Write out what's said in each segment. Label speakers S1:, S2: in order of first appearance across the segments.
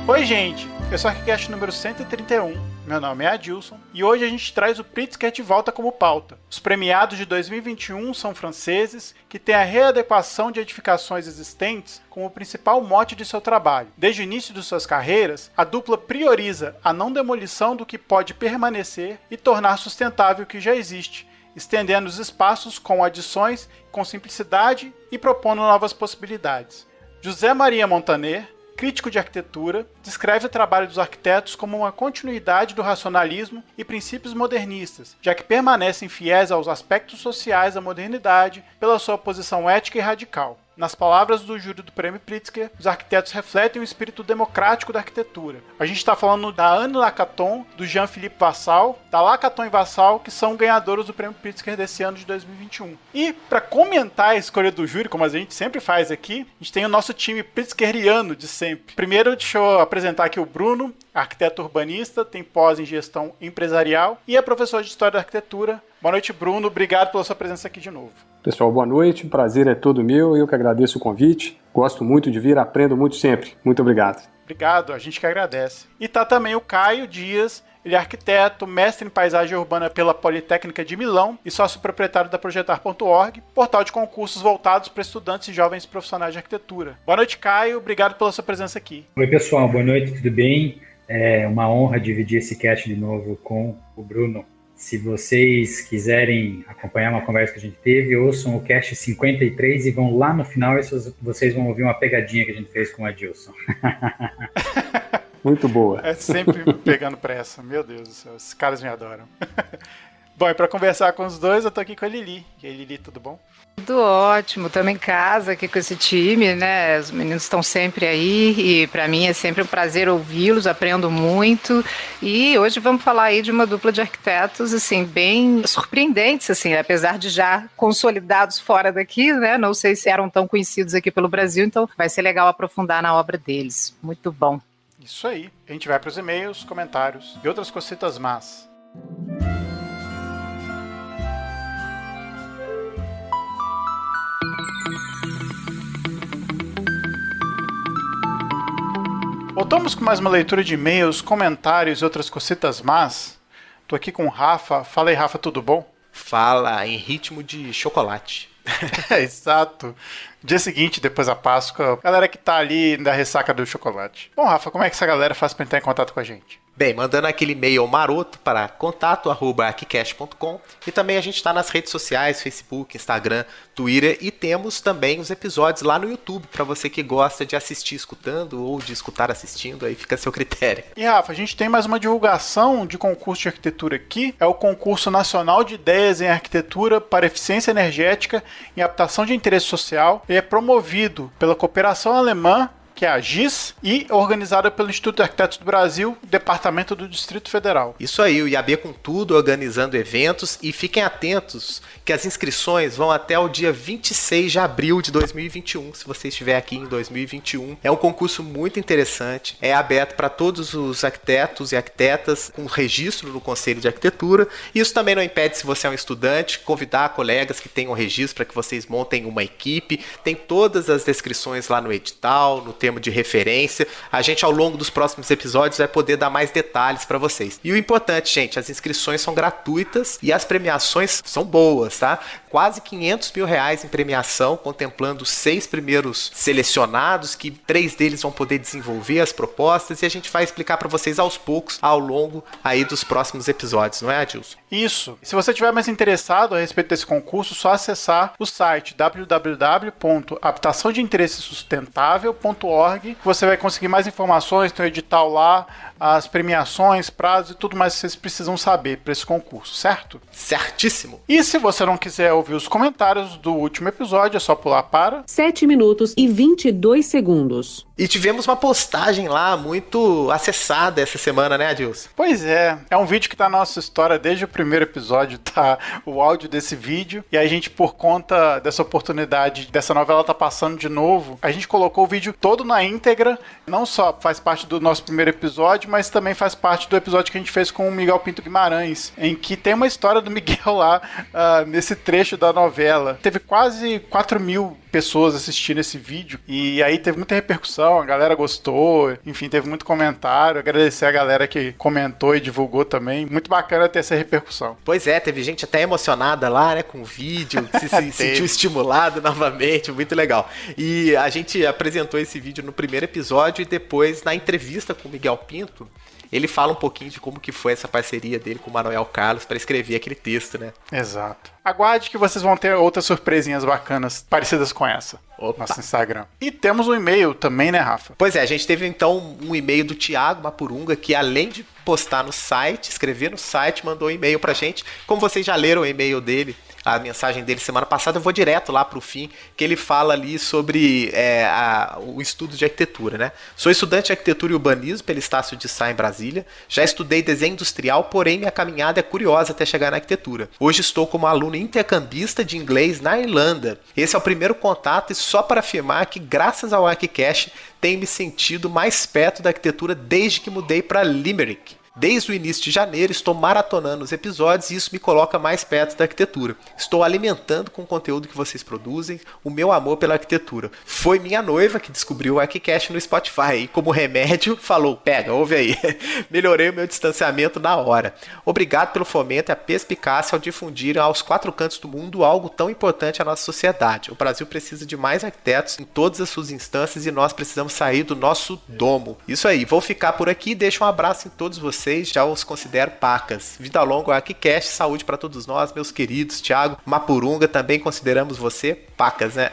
S1: Oi, gente! Eu sou o ArchiCast número 131, meu nome é Adilson, e hoje a gente traz o Pritzker de volta como pauta. Os premiados de 2021 são franceses, que têm a readequação de edificações existentes como principal mote de seu trabalho. Desde o início de suas carreiras, a dupla prioriza a não demolição do que pode permanecer e tornar sustentável o que já existe, estendendo os espaços com adições, com simplicidade e propondo novas possibilidades. José Maria Montaner, crítico de arquitetura, descreve o trabalho dos arquitetos como uma continuidade do racionalismo e princípios modernistas, já que permanecem fiéis aos aspectos sociais da modernidade pela sua posição ética e radical. Nas palavras do júri do Prêmio Pritzker, os arquitetos refletem o espírito democrático da arquitetura. A gente está falando da Anne Lacaton, do Jean-Philippe Vassal, da Lacaton e Vassal, que são ganhadores do Prêmio Pritzker desse ano de 2021. E, para comentar a escolha do júri, como a gente sempre faz aqui, a gente tem o nosso time pritzkeriano de sempre. Primeiro, deixa eu apresentar aqui o Bruno, arquiteto urbanista, tem pós em gestão empresarial e é professor de História da Arquitetura. Boa noite, Bruno. Obrigado pela sua presença aqui de novo.
S2: Pessoal, boa noite. O prazer é todo meu. Eu que agradeço o convite. Gosto muito de vir, aprendo muito sempre. Muito obrigado.
S1: Obrigado, a gente que agradece. E tá também o Caio Dias. Ele é arquiteto, mestre em paisagem urbana pela Politécnica de Milão e sócio proprietário da Projetar.org, portal de concursos voltados para estudantes e jovens profissionais de arquitetura. Boa noite, Caio. Obrigado pela sua presença aqui.
S3: Oi, pessoal. Boa noite, tudo bem? É uma honra dividir esse cast de novo com o Bruno. Se vocês quiserem acompanhar uma conversa que a gente teve, ouçam o cast 53 e vão lá no final e vocês vão ouvir uma pegadinha que a gente fez com o Adilson.
S2: Muito boa.
S1: É sempre pegando pressa. Meu Deus do céu, esses caras me adoram. Bom, e para conversar com os dois, eu tô aqui com a Lili. E aí, Lili, tudo bom?
S4: Tudo ótimo, estamos em casa aqui com esse time, né? Os meninos estão sempre aí e para mim é sempre um prazer ouvi-los, aprendo muito. E hoje vamos falar aí de uma dupla de arquitetos, assim, bem surpreendentes, assim, apesar de já consolidados fora daqui, né? Não sei se eram tão conhecidos aqui pelo Brasil, então vai ser legal aprofundar na obra deles. Muito bom.
S1: Isso aí. A gente vai para os e-mails, comentários e outras cositas más. Voltamos com mais uma leitura de e-mails, comentários e outras cositas más. Tô aqui com o Rafa. Fala aí, Rafa, tudo bom?
S5: Fala em ritmo de chocolate.
S1: Exato. Dia seguinte, depois da Páscoa, galera que tá ali da ressaca do chocolate. Bom, Rafa, como é que essa galera faz pra entrar em contato com a gente?
S5: Bem, mandando aquele e-mail maroto para contato@arquicast.com e também a gente está nas redes sociais, Facebook, Instagram, Twitter e temos também os episódios lá no YouTube para você que gosta de assistir escutando ou de escutar assistindo, aí fica a seu critério.
S1: E Rafa, a gente tem mais uma divulgação de concurso de arquitetura aqui, é o Concurso Nacional de Ideias em Arquitetura para Eficiência Energética em Habitação de Interesse Social. Ele é promovido pela Cooperação Alemã, que é a GIS, e organizada pelo Instituto de Arquitetos do Brasil, Departamento do Distrito Federal.
S5: Isso aí, o IAB com tudo, organizando eventos, e fiquem atentos que as inscrições vão até o dia 26 de abril de 2021, se você estiver aqui em 2021. É um concurso muito interessante, é aberto para todos os arquitetos e arquitetas com registro no Conselho de Arquitetura. Isso também não impede, se você é um estudante, convidar colegas que tenham registro para que vocês montem uma equipe. Tem todas as descrições lá no edital, no termo de referência. A gente, ao longo dos próximos episódios, vai poder dar mais detalhes para vocês. E o importante, gente, as inscrições são gratuitas e as premiações são boas, tá? Quase R$500 mil em premiação, contemplando os 6 primeiros selecionados, que 3 deles vão poder desenvolver as propostas, e a gente vai explicar para vocês aos poucos, ao longo aí dos próximos episódios, não é, Adilson?
S1: Isso. Se você estiver mais interessado a respeito desse concurso, só acessar o site www.habitaçãodeinteressessustentável.org. Você vai conseguir mais informações, tem o edital lá, as premiações, prazos e tudo mais que vocês precisam saber para esse concurso, certo?
S5: Certíssimo.
S1: E se você não quiser ouvir os comentários do último episódio, é só pular para
S6: 7 minutos e 22 segundos.
S5: E tivemos uma postagem lá muito acessada essa semana, né, Adilson?
S1: Pois é um vídeo que tá na nossa história desde o primeiro episódio, tá o áudio desse vídeo, e a gente, por conta dessa oportunidade dessa novela tá passando de novo, a gente colocou o vídeo todo na íntegra, não só faz parte do nosso primeiro episódio, mas também faz parte do episódio que a gente fez com o Miguel Pinto Guimarães, em que tem uma história do Miguel lá nesse trecho da novela. Teve quase 4 mil pessoas assistindo esse vídeo. E aí teve muita repercussão, a galera gostou, enfim, teve muito comentário. Agradecer a galera que comentou e divulgou também. Muito bacana ter essa repercussão.
S5: Pois é, teve gente até emocionada lá, né, com o vídeo, que se sentiu estimulado novamente, muito legal. E a gente apresentou esse vídeo no primeiro episódio e depois na entrevista com o Miguel Pinto, ele fala um pouquinho de como que foi essa parceria dele com o Manuel Carlos para escrever aquele texto, né?
S1: Exato. Aguarde que vocês vão ter outras surpresinhas bacanas parecidas com essa.
S5: Opa.
S1: Nosso Instagram. E temos um e-mail também, né, Rafa?
S5: Pois é, a gente teve então um e-mail do Thiago Mapurunga, que além de postar no site, escrever no site, mandou um e-mail pra gente. Como vocês já leram o e-mail dele, a mensagem dele semana passada, eu vou direto lá pro fim, que ele fala ali sobre o estudo de arquitetura, né? Sou estudante de arquitetura e urbanismo pelo Estácio de Sá em Brasília. Já estudei desenho industrial, porém minha caminhada é curiosa até chegar na arquitetura. Hoje estou como aluno intercambista de inglês na Irlanda. Esse é o primeiro contato e só para afirmar que graças ao ArchiCast tenho me sentido mais perto da arquitetura desde que mudei para Limerick. Desde o início de janeiro estou maratonando os episódios e isso me coloca mais perto da arquitetura. Estou alimentando com o conteúdo que vocês produzem o meu amor pela arquitetura. Foi minha noiva que descobriu o ArchiCast no Spotify e como remédio falou, pega, ouve aí. Melhorei o meu distanciamento na hora. Obrigado pelo fomento e a perspicácia ao difundir aos 4 cantos do mundo algo tão importante à nossa sociedade. O Brasil precisa de mais arquitetos em todas as suas instâncias e nós precisamos sair do nosso domo. Isso aí, vou ficar por aqui e deixo um abraço em todos vocês. Já os considero pacas. Vida longa ao ArchiCast, saúde para todos nós, meus queridos. Thiago Mapurunga, também consideramos você pacas, né?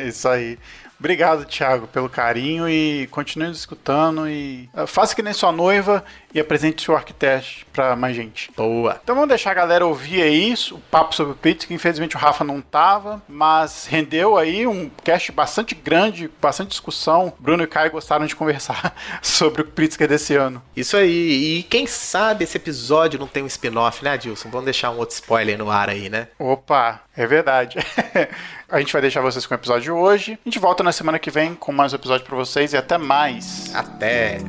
S1: Isso aí. Obrigado, Thiago, pelo carinho e continue nos escutando e faça que nem sua noiva e apresente seu ArchiCast pra mais gente.
S5: Boa.
S1: Então vamos deixar a galera ouvir aí o papo sobre o Pritzker. Infelizmente o Rafa não tava, mas rendeu aí um cast bastante grande, bastante discussão. Bruno e Caio gostaram de conversar sobre o Pritzker desse ano.
S5: Isso aí. E quem sabe esse episódio não tem um spin-off, né, Adilson? Vamos deixar um outro spoiler no ar aí, né?
S1: Opa, é verdade. A gente vai deixar vocês com o episódio de hoje. A gente volta na semana que vem com mais um episódio pra vocês e até mais.
S5: Até!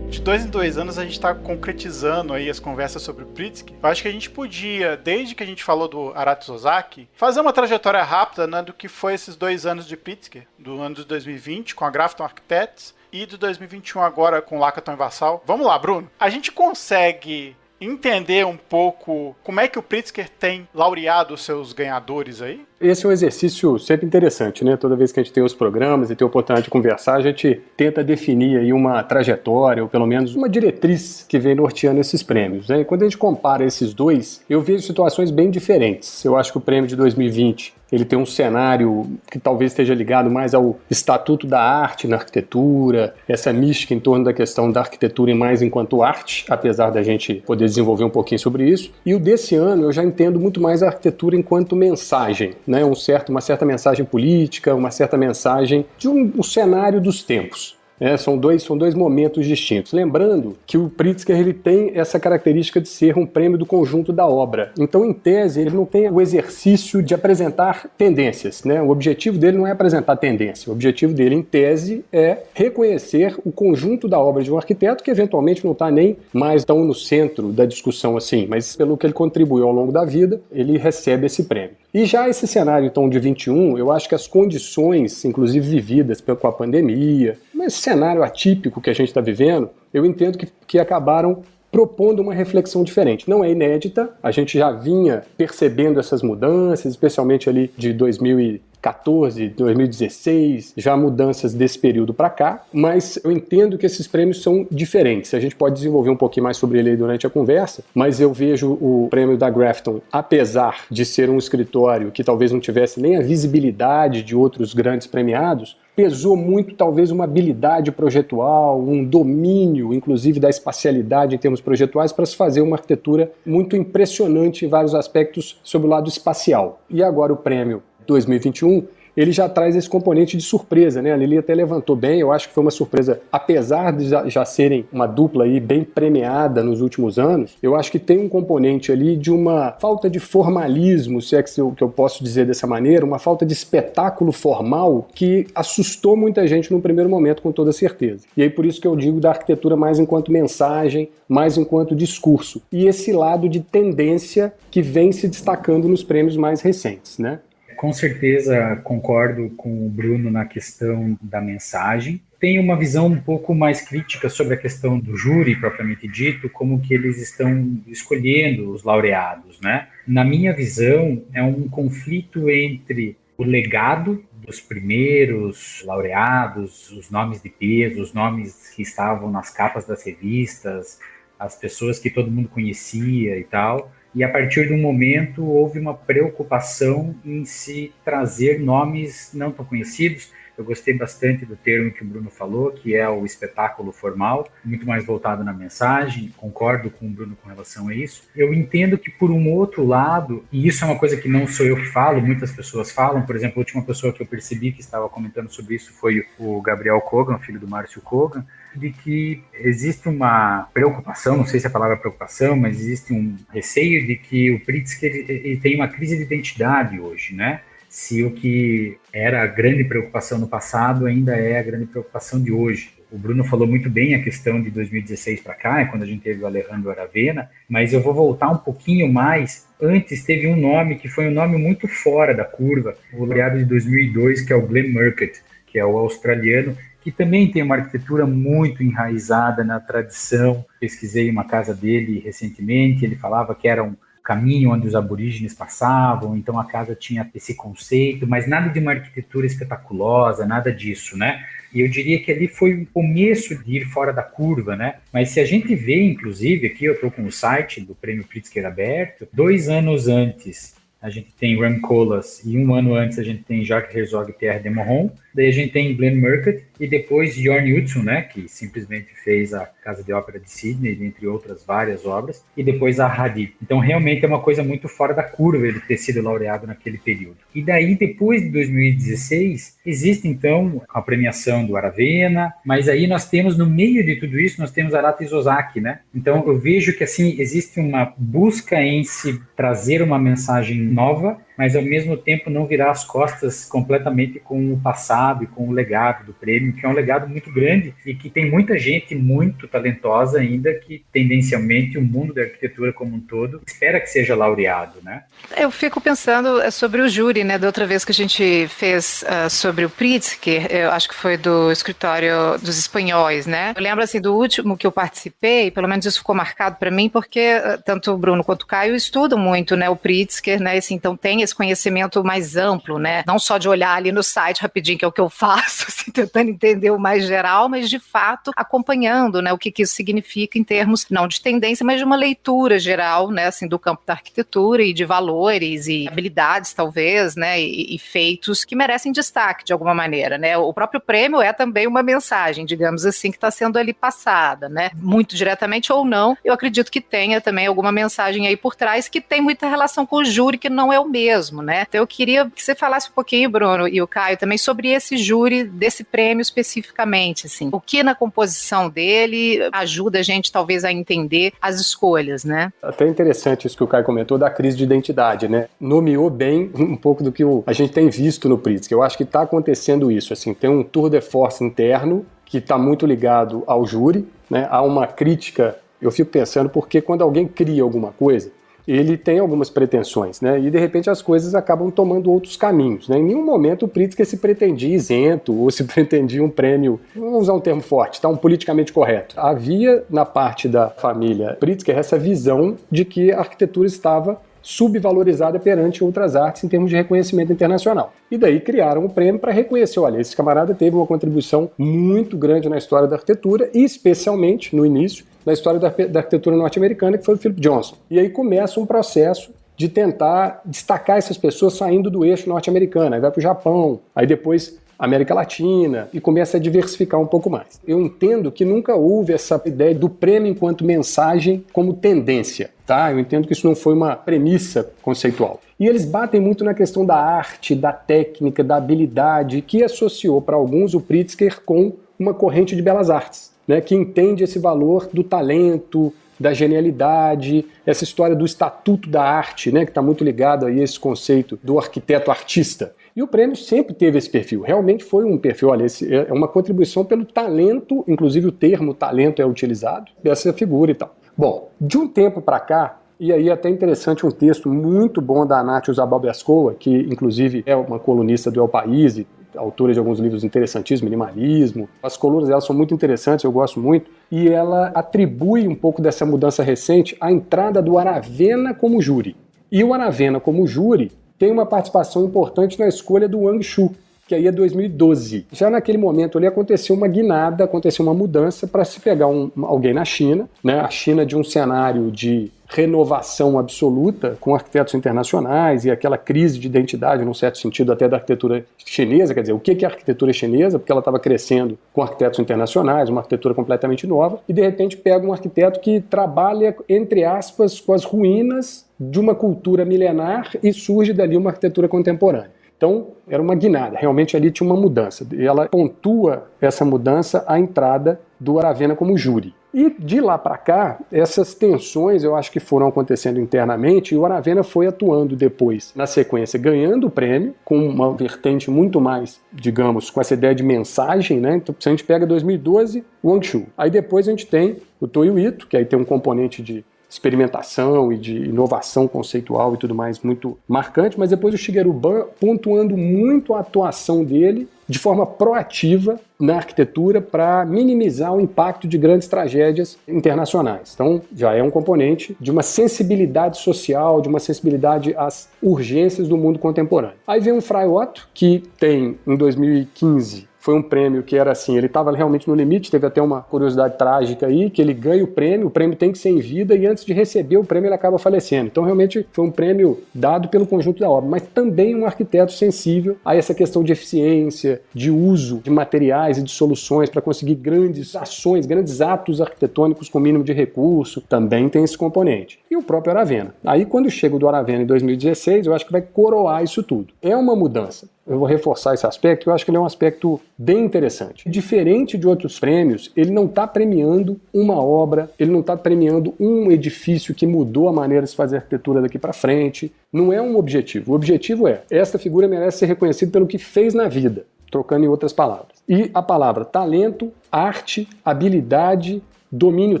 S1: De 2 em 2 anos a gente está concretizando aí as conversas sobre o Pritzker. Eu acho que a gente podia, desde que a gente falou do Arata Ozaki, fazer uma trajetória rápida, né, do que foi esses 2 anos de Pritzker, do ano de 2020 com a Grafton Architects e de 2021 agora com o Lacaton e Vassal. Vamos lá, Bruno. A gente consegue entender um pouco como é que o Pritzker tem laureado os seus ganhadores aí?
S2: Esse é um exercício sempre interessante, né? Toda vez que a gente tem os programas e tem a oportunidade de conversar, a gente tenta definir aí uma trajetória, ou pelo menos uma diretriz que vem norteando esses prêmios, né? E quando a gente compara esses dois, eu vejo situações bem diferentes. Eu acho que o prêmio de 2020, ele tem um cenário que talvez esteja ligado mais ao estatuto da arte na arquitetura, essa mística em torno da questão da arquitetura e mais enquanto arte, apesar da gente poder desenvolver um pouquinho sobre isso. E o desse ano eu já entendo muito mais a arquitetura enquanto mensagem, né? Uma certa mensagem política, uma certa mensagem de um cenário dos tempos. São dois momentos distintos. Lembrando que o Pritzker ele tem essa característica de ser um prêmio do conjunto da obra. Então, em tese, ele não tem o exercício de apresentar tendências, né? O objetivo dele não é apresentar tendência. O objetivo dele, em tese, é reconhecer o conjunto da obra de um arquiteto que, eventualmente, não está nem mais tão no centro da discussão assim, mas pelo que ele contribuiu ao longo da vida, ele recebe esse prêmio. E já esse cenário, então, de 21, eu acho que as condições, inclusive vividas com a pandemia, esse cenário atípico que a gente está vivendo, eu entendo que acabaram propondo uma reflexão diferente. Não é inédita, a gente já vinha percebendo essas mudanças, especialmente ali de 2014, 2016, já mudanças desse período para cá, mas eu entendo que esses prêmios são diferentes. A gente pode desenvolver um pouquinho mais sobre ele aí durante a conversa, mas eu vejo o prêmio da Grafton, apesar de ser um escritório que talvez não tivesse nem a visibilidade de outros grandes premiados, pesou muito talvez uma habilidade projetual, um domínio, inclusive, da espacialidade em termos projetuais para se fazer uma arquitetura muito impressionante em vários aspectos sobre o lado espacial. E agora o prêmio 2021, ele já traz esse componente de surpresa, né? A Lili até levantou bem, eu acho que foi uma surpresa, apesar de já serem uma dupla aí bem premiada nos últimos anos, eu acho que tem um componente ali de uma falta de formalismo, se é que eu posso dizer dessa maneira, uma falta de espetáculo formal que assustou muita gente no primeiro momento, com toda certeza. E aí por isso que eu digo da arquitetura mais enquanto mensagem, mais enquanto discurso. E esse lado de tendência que vem se destacando nos prêmios mais recentes, né?
S3: Com certeza concordo com o Bruno na questão da mensagem. Tenho uma visão um pouco mais crítica sobre a questão do júri, propriamente dito, como que eles estão escolhendo os laureados, né? Na minha visão, é um conflito entre o legado dos primeiros laureados, os nomes de peso, os nomes que estavam nas capas das revistas, as pessoas que todo mundo conhecia e tal. E a partir de um momento houve uma preocupação em se trazer nomes não tão conhecidos. Eu gostei bastante do termo que o Bruno falou, que é o espetáculo formal, muito mais voltado na mensagem, concordo com o Bruno com relação a isso. Eu entendo que, por um outro lado, e isso é uma coisa que não sou eu que falo, muitas pessoas falam, por exemplo, a última pessoa que eu percebi que estava comentando sobre isso foi o Gabriel Kogan, filho do Márcio Kogan, de que existe uma preocupação, não sei se é a palavra preocupação, mas existe um receio de que o Pritzker ele tem uma crise de identidade hoje, né? Se o que era a grande preocupação no passado ainda é a grande preocupação de hoje. O Bruno falou muito bem a questão de 2016 para cá, quando a gente teve o Alejandro Aravena, mas eu vou voltar um pouquinho mais. Antes teve um nome que foi um nome muito fora da curva, o laureado de 2002, que é o Glenn Murcutt, que é o australiano, que também tem uma arquitetura muito enraizada na tradição. Pesquisei uma casa dele recentemente, ele falava que era um caminho onde os aborígenes passavam, então a casa tinha esse conceito, mas nada de uma arquitetura espetaculosa, nada disso, né? E eu diria que ali foi o começo de ir fora da curva, né? Mas se a gente vê, inclusive, aqui eu estou com o site do Prêmio Pritzker aberto, 2 anos antes a gente tem Rem Koolhaas e 1 ano antes a gente tem Jacques Herzog e Pierre de Morron, daí a gente tem Glenn Murcutt e depois Jorn Utzon, né, que simplesmente fez a Casa de Ópera de Sydney, entre outras várias obras, e depois a Hadid. Então realmente é uma coisa muito fora da curva ele ter sido laureado naquele período. E daí, depois de 2016, existe então a premiação do Aravena, mas aí nós temos, no meio de tudo isso, nós temos Arata Isozaki, né? Então eu vejo que assim, existe uma busca em se trazer uma mensagem nova, mas ao mesmo tempo não virar as costas completamente com o passado e com o legado do prêmio, que é um legado muito grande e que tem muita gente muito talentosa ainda, que tendencialmente o mundo da arquitetura como um todo espera que seja laureado, né?
S4: Eu fico pensando sobre o júri, né, da outra vez que a gente fez sobre o Pritzker, eu acho que foi do escritório dos espanhóis, né? Eu lembro assim do último que eu participei, pelo menos isso ficou marcado para mim, porque tanto o Bruno quanto o Caio estudam muito, né, o Pritzker, né, assim, então tem esse conhecimento mais amplo, né? Não só de olhar ali no site rapidinho, que é o que eu faço, assim, tentando entender o mais geral, mas de fato acompanhando, né, o que isso significa em termos, não de tendência, mas de uma leitura geral, né, assim, do campo da arquitetura e de valores e habilidades, talvez, né, e feitos que merecem destaque de alguma maneira, né? O próprio prêmio é também uma mensagem, digamos assim, que está sendo ali passada, né? Muito diretamente ou não, eu acredito que tenha também alguma mensagem aí por trás que tem muita relação com o júri, que não é o mesmo, né? Então eu queria que você falasse um pouquinho, Bruno e o Caio, também sobre esse júri desse prêmio especificamente, assim. O que na composição dele ajuda a gente talvez a entender as escolhas, né?
S2: Até interessante isso que o Caio comentou da crise de identidade, né? Nomeou bem um pouco do que a gente tem visto no Pritzker. Eu acho que está acontecendo isso, assim, tem um tour de force interno que está muito ligado ao júri, né? Há uma crítica, eu fico pensando, porque quando alguém cria alguma coisa, ele tem algumas pretensões, né? E de repente as coisas acabam tomando outros caminhos, né? Em nenhum momento o Pritzker se pretendia isento ou se pretendia um prêmio, vamos usar um termo forte, tá? Um politicamente correto. Havia na parte da família Pritzker essa visão de que a arquitetura estava subvalorizada perante outras artes em termos de reconhecimento internacional. E daí criaram um prêmio para reconhecer, olha, esse camarada teve uma contribuição muito grande na história da arquitetura e especialmente, no início, na história da arquitetura norte-americana, que foi o Philip Johnson. E aí começa um processo de tentar destacar essas pessoas saindo do eixo norte-americano. Aí vai para o Japão, aí depois América Latina, e começa a diversificar um pouco mais. Eu entendo que nunca houve essa ideia do prêmio enquanto mensagem como tendência. tá? Eu entendo que isso não foi uma premissa conceitual. E eles batem muito na questão da arte, da técnica, da habilidade, que associou para alguns o Pritzker com uma corrente de belas artes, né, que entende esse valor do talento, da genialidade, essa história do estatuto da arte, né, que está muito ligado aí a esse conceito do arquiteto artista. E o prêmio sempre teve esse perfil, realmente foi um perfil, olha, é uma contribuição pelo talento, inclusive o termo talento é utilizado, dessa figura e tal. Bom, de um tempo para cá, e aí é até interessante um texto muito bom da Nath Zabalbeskowa, que inclusive é uma colunista do El País, e autora de alguns livros interessantíssimos, minimalismo. As colunas dela são muito interessantes, eu gosto muito, e ela atribui um pouco dessa mudança recente à entrada do Aravena como júri. E o Aravena como júri tem uma participação importante na escolha do Wang Shu, que aí é 2012. Já naquele momento ali aconteceu uma guinada, aconteceu uma mudança para se pegar alguém na China, né? A China de um cenário de renovação absoluta com arquitetos internacionais e aquela crise de identidade, num certo sentido até da arquitetura chinesa, quer dizer, o que é a arquitetura chinesa? Porque ela estava crescendo com arquitetos internacionais, uma arquitetura completamente nova, e de repente pega um arquiteto que trabalha, entre aspas, com as ruínas de uma cultura milenar e surge dali uma arquitetura contemporânea. Então, era uma guinada, realmente ali tinha uma mudança. E ela pontua essa mudança à entrada do Aravena como júri. E de lá para cá, essas tensões eu acho que foram acontecendo internamente e o Aravena foi atuando depois, na sequência, ganhando o prêmio, com uma vertente muito mais, digamos, com essa ideia de mensagem, né? Então, se a gente pega 2012, o Wang Shu. Aí depois a gente tem o Toyo Ito, que aí tem um componente de experimentação e de inovação conceitual e tudo mais muito marcante, mas depois o Shigeru Ban pontuando muito a atuação dele de forma proativa na arquitetura para minimizar o impacto de grandes tragédias internacionais. Então já é um componente de uma sensibilidade social, de uma sensibilidade às urgências do mundo contemporâneo. Aí vem o Frei Otto, que tem em 2015 foi um prêmio que era assim, ele estava realmente no limite, teve até uma curiosidade trágica aí, que ele ganha o prêmio tem que ser em vida e antes de receber o prêmio ele acaba falecendo. Então realmente foi um prêmio dado pelo conjunto da obra, mas também um arquiteto sensível a essa questão de eficiência, de uso de materiais e de soluções para conseguir grandes ações, grandes atos arquitetônicos com mínimo de recurso, também tem esse componente. E o próprio Aravena. Aí quando chega o do Aravena em 2016, eu acho que vai coroar isso tudo. É uma mudança. Eu vou reforçar esse aspecto, eu acho que ele é um aspecto bem interessante. Diferente de outros prêmios, ele não está premiando uma obra, ele não está premiando um edifício que mudou a maneira de se fazer arquitetura daqui para frente. Não é um objetivo. O objetivo é, esta figura merece ser reconhecida pelo que fez na vida, trocando em outras palavras. E a palavra talento, arte, habilidade, domínio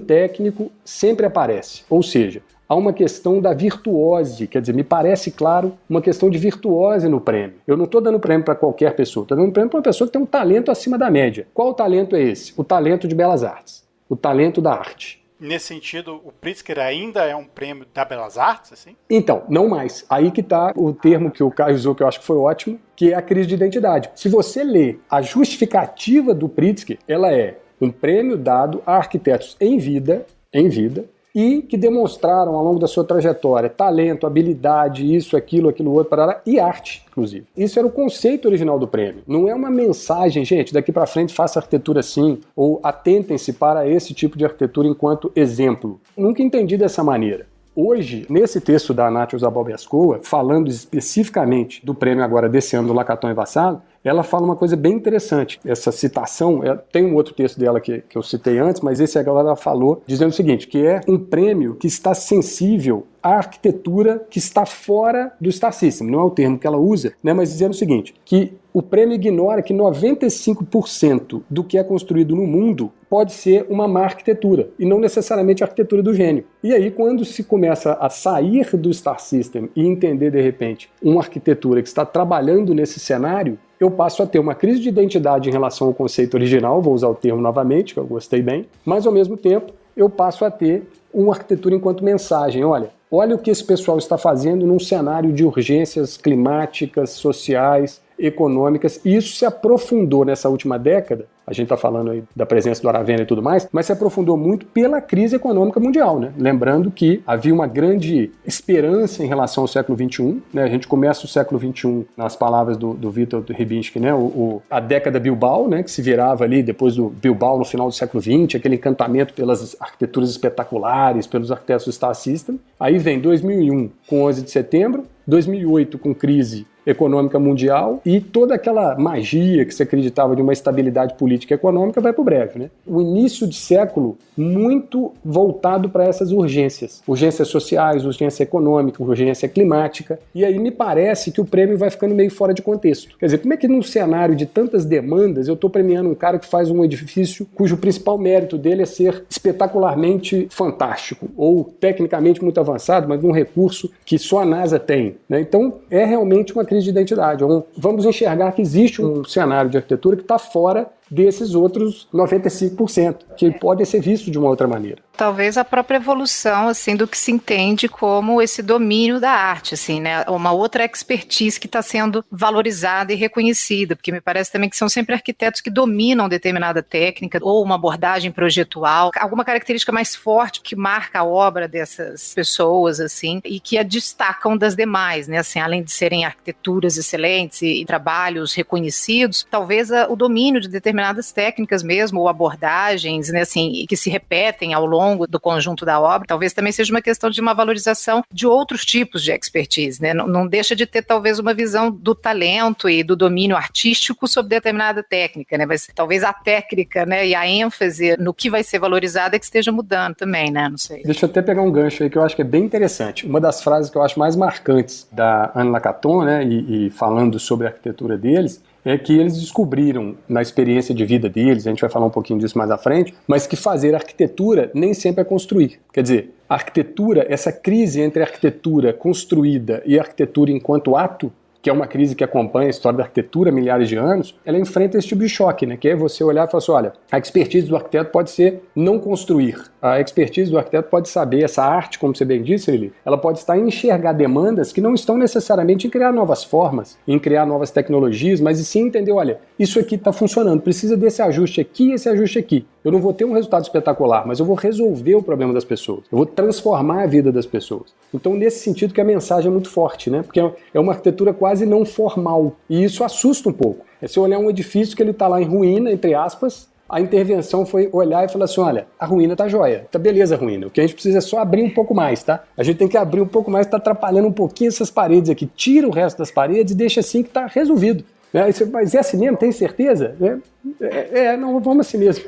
S2: técnico sempre aparece. Ou seja, há uma questão da virtuose, quer dizer, me parece claro uma questão de virtuose no prêmio. Eu não estou dando prêmio para qualquer pessoa, estou dando prêmio para uma pessoa que tem um talento acima da média. Qual talento é esse? O talento de belas artes, o talento da arte.
S1: Nesse sentido, o Pritzker ainda é um prêmio da Belas Artes, assim?
S2: Então, não mais. Aí que está o termo que o Caio usou, que eu acho que foi ótimo, que é a crise de identidade. Se você lê a justificativa do Pritzker, ela é um prêmio dado a arquitetos em vida, e que demonstraram ao longo da sua trajetória talento, habilidade, isso, aquilo, outro, parará, e arte, inclusive. Isso era o conceito original do prêmio. Não é uma mensagem, gente, daqui para frente faça arquitetura assim, ou atentem-se para esse tipo de arquitetura enquanto exemplo. Nunca entendi dessa maneira. Hoje, nesse texto da Nath Zabalbeskowa, falando especificamente do prêmio agora desse ano do Lacaton e Vassalo, ela fala uma coisa bem interessante. Essa citação, tem um outro texto dela que eu citei antes, mas esse agora ela falou, dizendo o seguinte, que é um prêmio que está sensível à arquitetura que está fora do Star System. Não é o termo que ela usa, né, mas dizendo o seguinte, que o prêmio ignora que 95% do que é construído no mundo pode ser uma má arquitetura, e não necessariamente a arquitetura do gênio. E aí, quando se começa a sair do Star System e entender, de repente, uma arquitetura que está trabalhando nesse cenário, eu passo a ter uma crise de identidade em relação ao conceito original, vou usar o termo novamente, que eu gostei bem, mas ao mesmo tempo eu passo a ter uma arquitetura enquanto mensagem. Olha o que esse pessoal está fazendo num cenário de urgências climáticas, sociais, econômicas, e isso se aprofundou nessa última década a gente está falando aí da presença do Aravena e tudo mais, mas se aprofundou muito pela crise econômica mundial, né? Lembrando que havia uma grande esperança em relação ao século XXI, né? A gente começa o século XXI, nas palavras do Viktor Rybinski, né? A década Bilbao, né? Que se virava ali depois do Bilbao no final do século XX, aquele encantamento pelas arquiteturas espetaculares, pelos arquitetos do Star System. Aí vem 2001 com 11 de setembro, 2008 com crise econômica mundial e toda aquela magia que se acreditava de uma estabilidade política e econômica vai para o brejo, né? O início de século muito voltado para essas urgências sociais, urgência econômica, urgência climática, e aí me parece que o prêmio vai ficando meio fora de contexto. Quer dizer, como é que num cenário de tantas demandas eu estou premiando um cara que faz um edifício cujo principal mérito dele é ser espetacularmente fantástico ou tecnicamente muito avançado, mas um recurso que só a NASA tem, né? Então é realmente uma crise de identidade. Vamos enxergar que existe um cenário de arquitetura que está fora desses outros 95%, que podem ser vistos de uma outra maneira.
S4: Talvez a própria evolução, assim, do que se entende como esse domínio da arte, assim, né? Uma outra expertise que está sendo valorizada e reconhecida, porque me parece também que são sempre arquitetos que dominam determinada técnica ou uma abordagem projetual, alguma característica mais forte que marca a obra dessas pessoas, assim, e que a destacam das demais, né? Assim, além de serem arquiteturas excelentes e trabalhos reconhecidos, talvez o domínio de determinadas técnicas mesmo, ou abordagens, né, assim, que se repetem ao longo do conjunto da obra, talvez também seja uma questão de uma valorização de outros tipos de expertise, né? Não deixa de ter talvez uma visão do talento e do domínio artístico sobre determinada técnica, né? Mas talvez a técnica, né, e a ênfase no que vai ser valorizado é que esteja mudando também, né? Não sei.
S2: Deixa eu até pegar um gancho aí que eu acho que é bem interessante. Uma das frases que eu acho mais marcantes da Anne Lacaton, né, e falando sobre a arquitetura deles, é que eles descobriram, na experiência de vida deles, a gente vai falar um pouquinho disso mais à frente, mas que fazer arquitetura nem sempre é construir. Quer dizer, a arquitetura, essa crise entre a arquitetura construída e a arquitetura enquanto ato, que é uma crise que acompanha a história da arquitetura há milhares de anos, ela enfrenta esse tipo de choque, né? Que é você olhar e falar assim, olha, a expertise do arquiteto pode ser não construir. A expertise do arquiteto pode saber, essa arte, como você bem disse, Lili, ela pode estar em enxergar demandas que não estão necessariamente em criar novas formas, em criar novas tecnologias, mas sim entender, olha, isso aqui está funcionando, precisa desse ajuste aqui e esse ajuste aqui. Eu não vou ter um resultado espetacular, mas eu vou resolver o problema das pessoas. Eu vou transformar a vida das pessoas. Então, nesse sentido que a mensagem é muito forte, né? Porque é uma arquitetura quase não formal. E isso assusta um pouco. É você olhar um edifício que ele está lá em ruína, entre aspas, a intervenção foi olhar e falar assim, olha, a ruína tá jóia, tá beleza a ruína, o que a gente precisa é só abrir um pouco mais, tá? A gente tem que abrir um pouco mais, tá atrapalhando um pouquinho essas paredes aqui, tira o resto das paredes e deixa assim que tá resolvido. Né? Mas é assim mesmo, tem certeza? Não, vamos assim mesmo.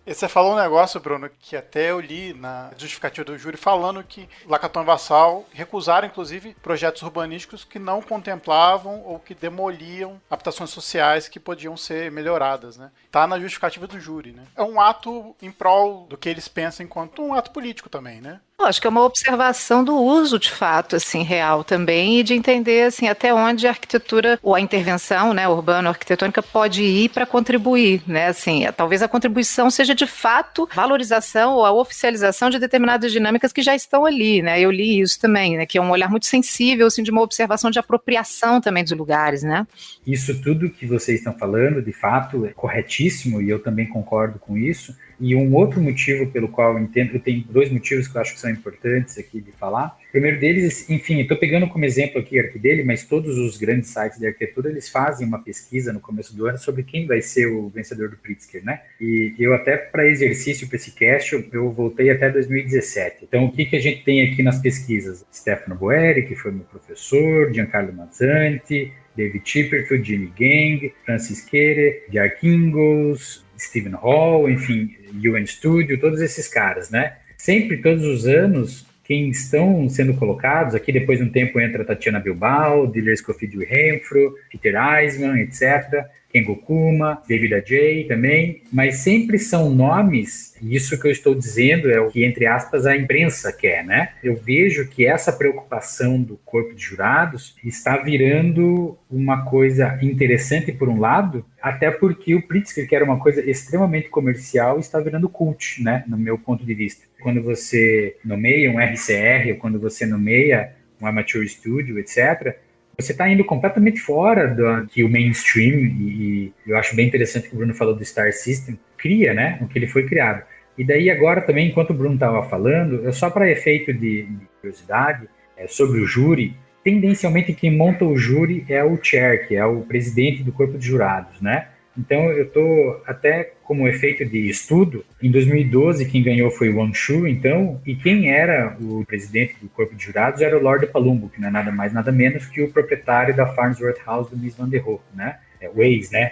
S1: E você falou um negócio, Bruno, que até eu li na justificativa do júri, falando que Lacaton e Vassal recusaram, inclusive, projetos urbanísticos que não contemplavam ou que demoliam adaptações sociais que podiam ser melhoradas, né? Tá na justificativa do júri, né? É um ato em prol do que eles pensam enquanto um ato político também, né?
S4: Acho que é uma observação do uso, de fato, assim, real também, e de entender, assim, até onde a arquitetura, ou a intervenção, né, urbano-arquitetônica pode ir para contribuir, né, assim, talvez a contribuição seja, de fato, valorização ou a oficialização de determinadas dinâmicas que já estão ali, né, eu li isso também, né, que é um olhar muito sensível, assim, de uma observação de apropriação também dos lugares, né.
S3: Isso tudo que vocês estão falando, de fato, é corretíssimo, e eu também concordo com isso. E um outro motivo pelo qual eu entendo, eu tenho dois motivos que eu acho que são importantes aqui de falar. O primeiro deles, enfim, estou pegando como exemplo aqui a Arquidele, mas todos os grandes sites de arquitetura, eles fazem uma pesquisa no começo do ano sobre quem vai ser o vencedor do Pritzker, né? E eu até, para exercício, para esse cast, eu voltei até 2017. Então, o que a gente tem aqui nas pesquisas? Stefano Boeri, que foi meu professor, Giancarlo Mazzanti, David Chipperfield, Jimmy Gang, Francis Kere, Jack Ingalls, Stephen Hall, enfim, UN Studio, todos esses caras, né? Sempre, todos os anos, quem estão sendo colocados, aqui depois de um tempo entra Tatiana Bilbao, Diler Scofidio Renfro, Peter Eisman, etc., Kengo Kuma, David Ajay também, mas sempre são nomes, e isso que eu estou dizendo é o que, entre aspas, a imprensa quer, né? Eu vejo que essa preocupação do corpo de jurados está virando uma coisa interessante por um lado, até porque o Pritzker, que era uma coisa extremamente comercial, está virando cult, né? No meu ponto de vista. Quando você nomeia um RCR, ou quando você nomeia um Amateur Studio, etc., você está indo completamente fora do que o mainstream, e eu acho bem interessante que o Bruno falou do Star System, cria, né, o que ele foi criado. E daí agora também, enquanto o Bruno estava falando, só para efeito de curiosidade, sobre o júri, tendencialmente quem monta o júri é o chair, que é o presidente do corpo de jurados, né? Então eu estou até como efeito de estudo, em 2012 quem ganhou foi o Wang Shu, então, e quem era o presidente do corpo de jurados era o Lord Palumbo, que não é nada mais nada menos que o proprietário da Farnsworth House do Mies van der Rohe, né? O ex, né?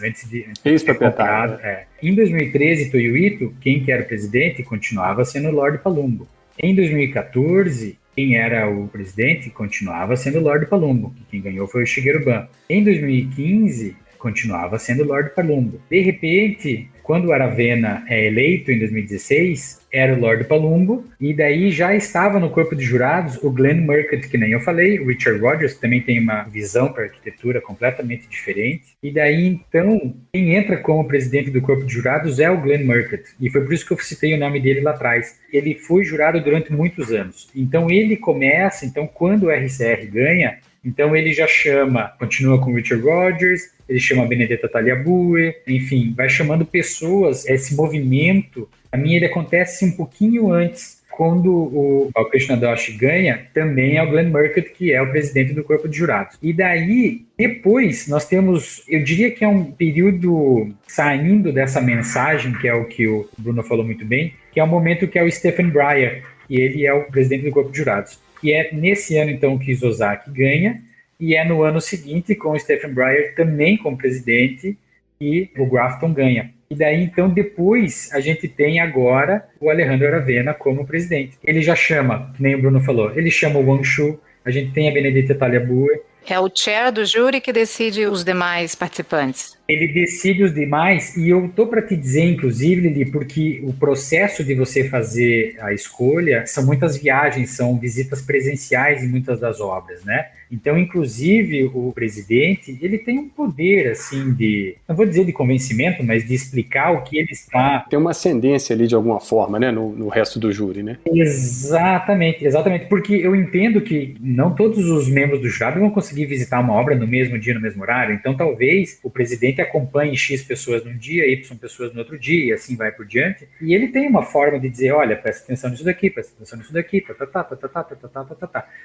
S3: Antes de
S2: Ex-proprietário.
S3: Em 2013, Toyo Ito, quem que era o presidente, continuava sendo o Lord Palumbo. Em 2014, quem era o presidente continuava sendo o Lord Palumbo, que quem ganhou foi o Shigeru Ban. Em 2015, continuava sendo o Lord Palumbo. De repente, quando o Aravena é eleito em 2016, era o Lord Palumbo, e daí já estava no corpo de jurados o Glenn Murcutt, que nem eu falei, o Richard Rogers, que também tem uma visão para arquitetura completamente diferente, e daí então, quem entra como presidente do corpo de jurados é o Glenn Murcutt, e foi por isso que eu citei o nome dele lá atrás. Ele foi jurado durante muitos anos, então ele começa, então quando o RCR ganha, então ele já chama, continua com o Richard Rogers, ele chama a Benedetta Tagliabue, enfim, vai chamando pessoas, esse movimento, a mim ele acontece um pouquinho antes, quando o Krishna Doshi ganha, também é o Glenn Murcutt, que é o presidente do corpo de jurados. E daí, depois, nós temos, eu diria que é um período saindo dessa mensagem, que é o que o Bruno falou muito bem, que é o momento que é o Stephen Breyer, e ele é o presidente do corpo de jurados. E é nesse ano, então, que Isozaki ganha, e é no ano seguinte, com o Stephen Breyer também como presidente, e o Grafton ganha. E daí, então, depois, a gente tem agora o Alejandro Aravena como presidente. Ele já chama, que nem o Bruno falou, ele chama o Wang Shu, a gente tem a Benedetta Tagliabue.
S4: É o chair do júri que decide os demais participantes.
S3: Ele decide os demais, e eu tô para te dizer, inclusive, Lili, porque o processo de você fazer a escolha são muitas viagens, são visitas presenciais em muitas das obras, né? Então, inclusive, o presidente, ele tem um poder, assim, não vou dizer de convencimento, mas de explicar o que ele está...
S2: Tem uma ascendência ali, de alguma forma, né, no resto do júri, né?
S3: Exatamente, porque eu entendo que não todos os membros do jurado vão conseguir visitar uma obra no mesmo dia, no mesmo horário, então talvez o presidente acompanhe X pessoas num dia, Y pessoas no outro dia, e assim vai por diante, e ele tem uma forma de dizer, olha, presta atenção nisso daqui, presta atenção nisso daqui,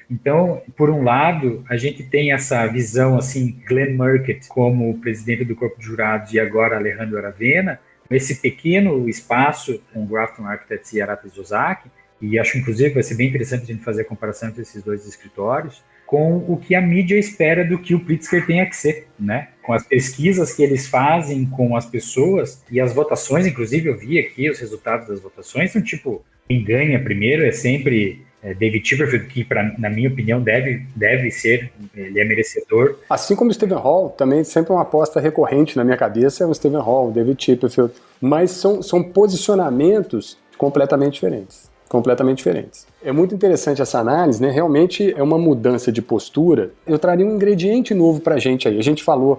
S3: Então, por um lado, a gente tem essa visão, assim, Glenn Murcutt como presidente do corpo de jurados e agora Alejandro Aravena, esse pequeno espaço com Grafton Architects e Arata Isozaki, e acho, inclusive, que vai ser bem interessante a gente fazer a comparação entre esses dois escritórios, com o que a mídia espera do que o Pritzker tenha que ser, né? Com as pesquisas que eles fazem com as pessoas e as votações, inclusive eu vi aqui os resultados das votações, são tipo, quem ganha primeiro é sempre David Chipperfield, que na minha opinião deve ser, ele é merecedor.
S2: Assim como o Stephen Hall, também sempre uma aposta recorrente na minha cabeça é o Stephen Hall, o David Chipperfield, mas são posicionamentos completamente diferentes. É muito interessante essa análise, né? Realmente é uma mudança de postura. Eu traria um ingrediente novo pra gente aí.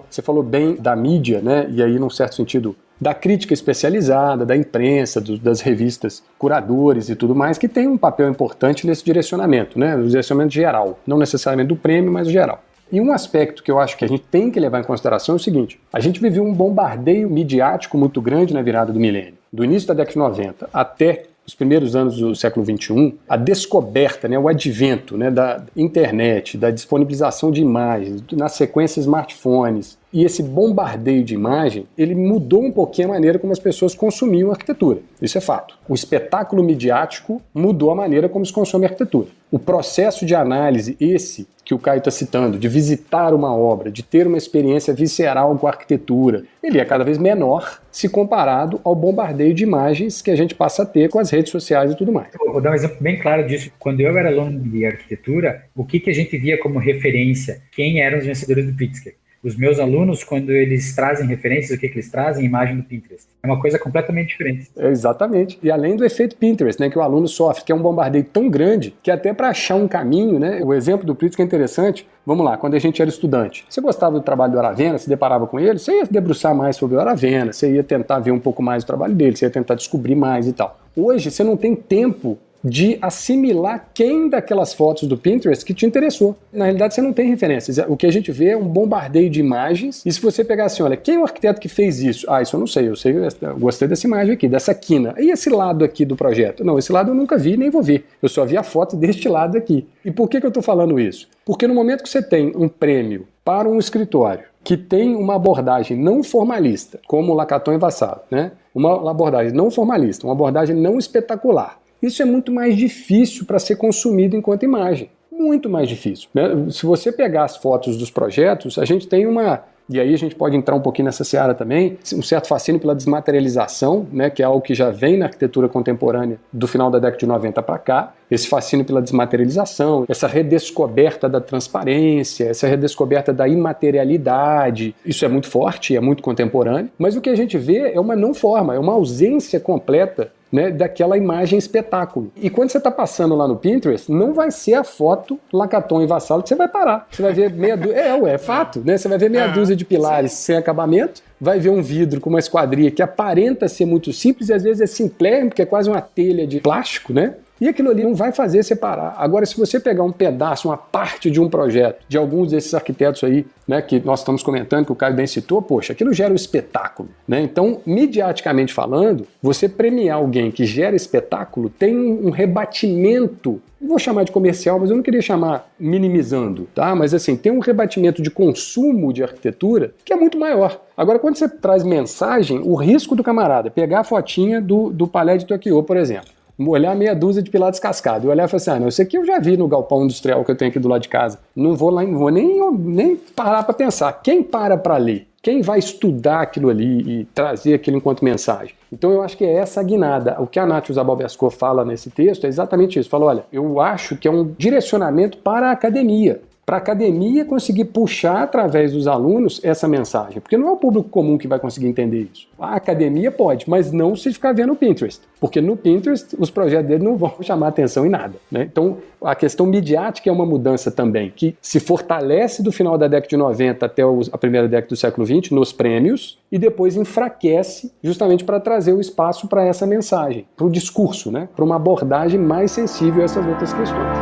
S2: Você falou bem da mídia, né? E aí, num certo sentido, da crítica especializada, da imprensa, das revistas, curadores e tudo mais, que tem um papel importante nesse direcionamento, né? No direcionamento geral. Não necessariamente do prêmio, mas geral. E um aspecto que eu acho que a gente tem que levar em consideração é o seguinte: a gente viveu um bombardeio midiático muito grande na virada do milênio. Do início da década de 90 até os primeiros anos do século XXI, a descoberta, né, o advento, né, da internet, da disponibilização de imagens, na sequência smartphones, e esse bombardeio de imagem, ele mudou um pouquinho a maneira como as pessoas consumiam a arquitetura. Isso é fato. O espetáculo midiático mudou a maneira como se consome a arquitetura. O processo de análise, esse que o Caio está citando, de visitar uma obra, de ter uma experiência visceral com a arquitetura, ele é cada vez menor se comparado ao bombardeio de imagens que a gente passa a ter com as redes sociais e tudo mais.
S3: Vou dar um exemplo bem claro disso. Quando eu era aluno de arquitetura, o que a gente via como referência? Quem eram os vencedores do Pritzker? Os meus alunos, quando eles trazem referências, o que eles trazem? Imagem do Pinterest. É uma coisa completamente diferente.
S2: Exatamente. E além do efeito Pinterest, né, que o aluno sofre, que é um bombardeio tão grande, que até para achar um caminho, né, o exemplo do Pritzker é interessante. Vamos lá, quando a gente era estudante, você gostava do trabalho do Aravena, se deparava com ele, você ia debruçar mais sobre o Aravena, você ia tentar ver um pouco mais do trabalho dele, você ia tentar descobrir mais e tal. Hoje, você não tem tempo de assimilar quem daquelas fotos do Pinterest que te interessou. Na realidade, você não tem referências. O que a gente vê é um bombardeio de imagens, e se você pegar assim, olha, quem é o arquiteto que fez isso? Ah, isso eu não sei, eu gostei dessa imagem aqui, dessa quina. E esse lado aqui do projeto? Não, esse lado eu nunca vi, nem vou ver. Eu só vi a foto deste lado aqui. E por que eu estou falando isso? Porque no momento que você tem um prêmio para um escritório que tem uma abordagem não formalista, como o Lacaton e Vassalo, né? Uma abordagem não formalista, uma abordagem não espetacular. Isso é muito mais difícil para ser consumido enquanto imagem. Muito mais difícil, né? Se você pegar as fotos dos projetos, a gente tem uma... E aí a gente pode entrar um pouquinho nessa seara também, um certo fascínio pela desmaterialização, né, que é algo que já vem na arquitetura contemporânea do final da década de 90 para cá, esse fascínio pela desmaterialização, essa redescoberta da transparência, essa redescoberta da imaterialidade, isso é muito forte, é muito contemporâneo, mas o que a gente vê é uma não forma, é uma ausência completa, né, daquela imagem espetáculo. E quando você está passando lá no Pinterest, não vai ser a foto Lacaton e Vassalo que você vai parar. Você vai ver meia dúzia... É fato, né? Você vai ver meia dúzia de pilares sem acabamento, vai ver um vidro com uma esquadria que aparenta ser muito simples e às vezes é simplérrimo, porque é quase uma telha de plástico, né? E aquilo ali não vai fazer separar. Agora, se você pegar um pedaço, uma parte de um projeto, de alguns desses arquitetos aí, né, que nós estamos comentando, que o Caio bem citou, poxa, aquilo gera um espetáculo, né? Então, midiaticamente falando, você premiar alguém que gera espetáculo tem um rebatimento, não vou chamar de comercial, mas eu não queria chamar minimizando, tá? Mas assim, tem um rebatimento de consumo de arquitetura que é muito maior. Agora, quando você traz mensagem, o risco do camarada pegar a fotinha do Palais de Tokyo, por exemplo, olhar meia dúzia de pilar descascado e olhar e falar assim, não, isso aqui eu já vi no galpão industrial que eu tenho aqui do lado de casa. Não vou lá, não vou nem parar para pensar. Quem para ler? Quem vai estudar aquilo ali e trazer aquilo enquanto mensagem? Então eu acho que é essa a guinada. O que a Nath Zabal-Biasco fala nesse texto é exatamente isso. Fala, olha, eu acho que é um direcionamento para a academia. Para a academia conseguir puxar através dos alunos essa mensagem. Porque não é o público comum que vai conseguir entender isso. A academia pode, mas não se ficar vendo o Pinterest. Porque no Pinterest os projetos dele não vão chamar atenção em nada, né? Então a questão midiática é uma mudança também, que se fortalece do final da década de 90 até a primeira década do século XX nos prêmios e depois enfraquece justamente para trazer o espaço para essa mensagem, para o discurso, né? Para uma abordagem mais sensível a essas outras questões.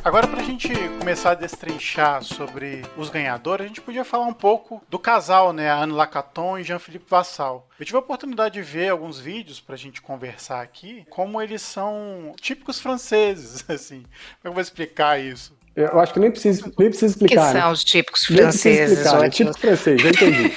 S1: Agora, para a gente começar a destrinchar sobre os ganhadores, a gente podia falar um pouco do casal, né? A Anne Lacaton e Jean-Philippe Vassal. Eu tive a oportunidade de ver alguns vídeos para a gente conversar aqui, como eles são típicos franceses, assim. Como eu vou explicar isso?
S2: Eu acho que nem precisa explicar.
S4: Que são os típicos franceses?
S2: É típico francês, já entendi.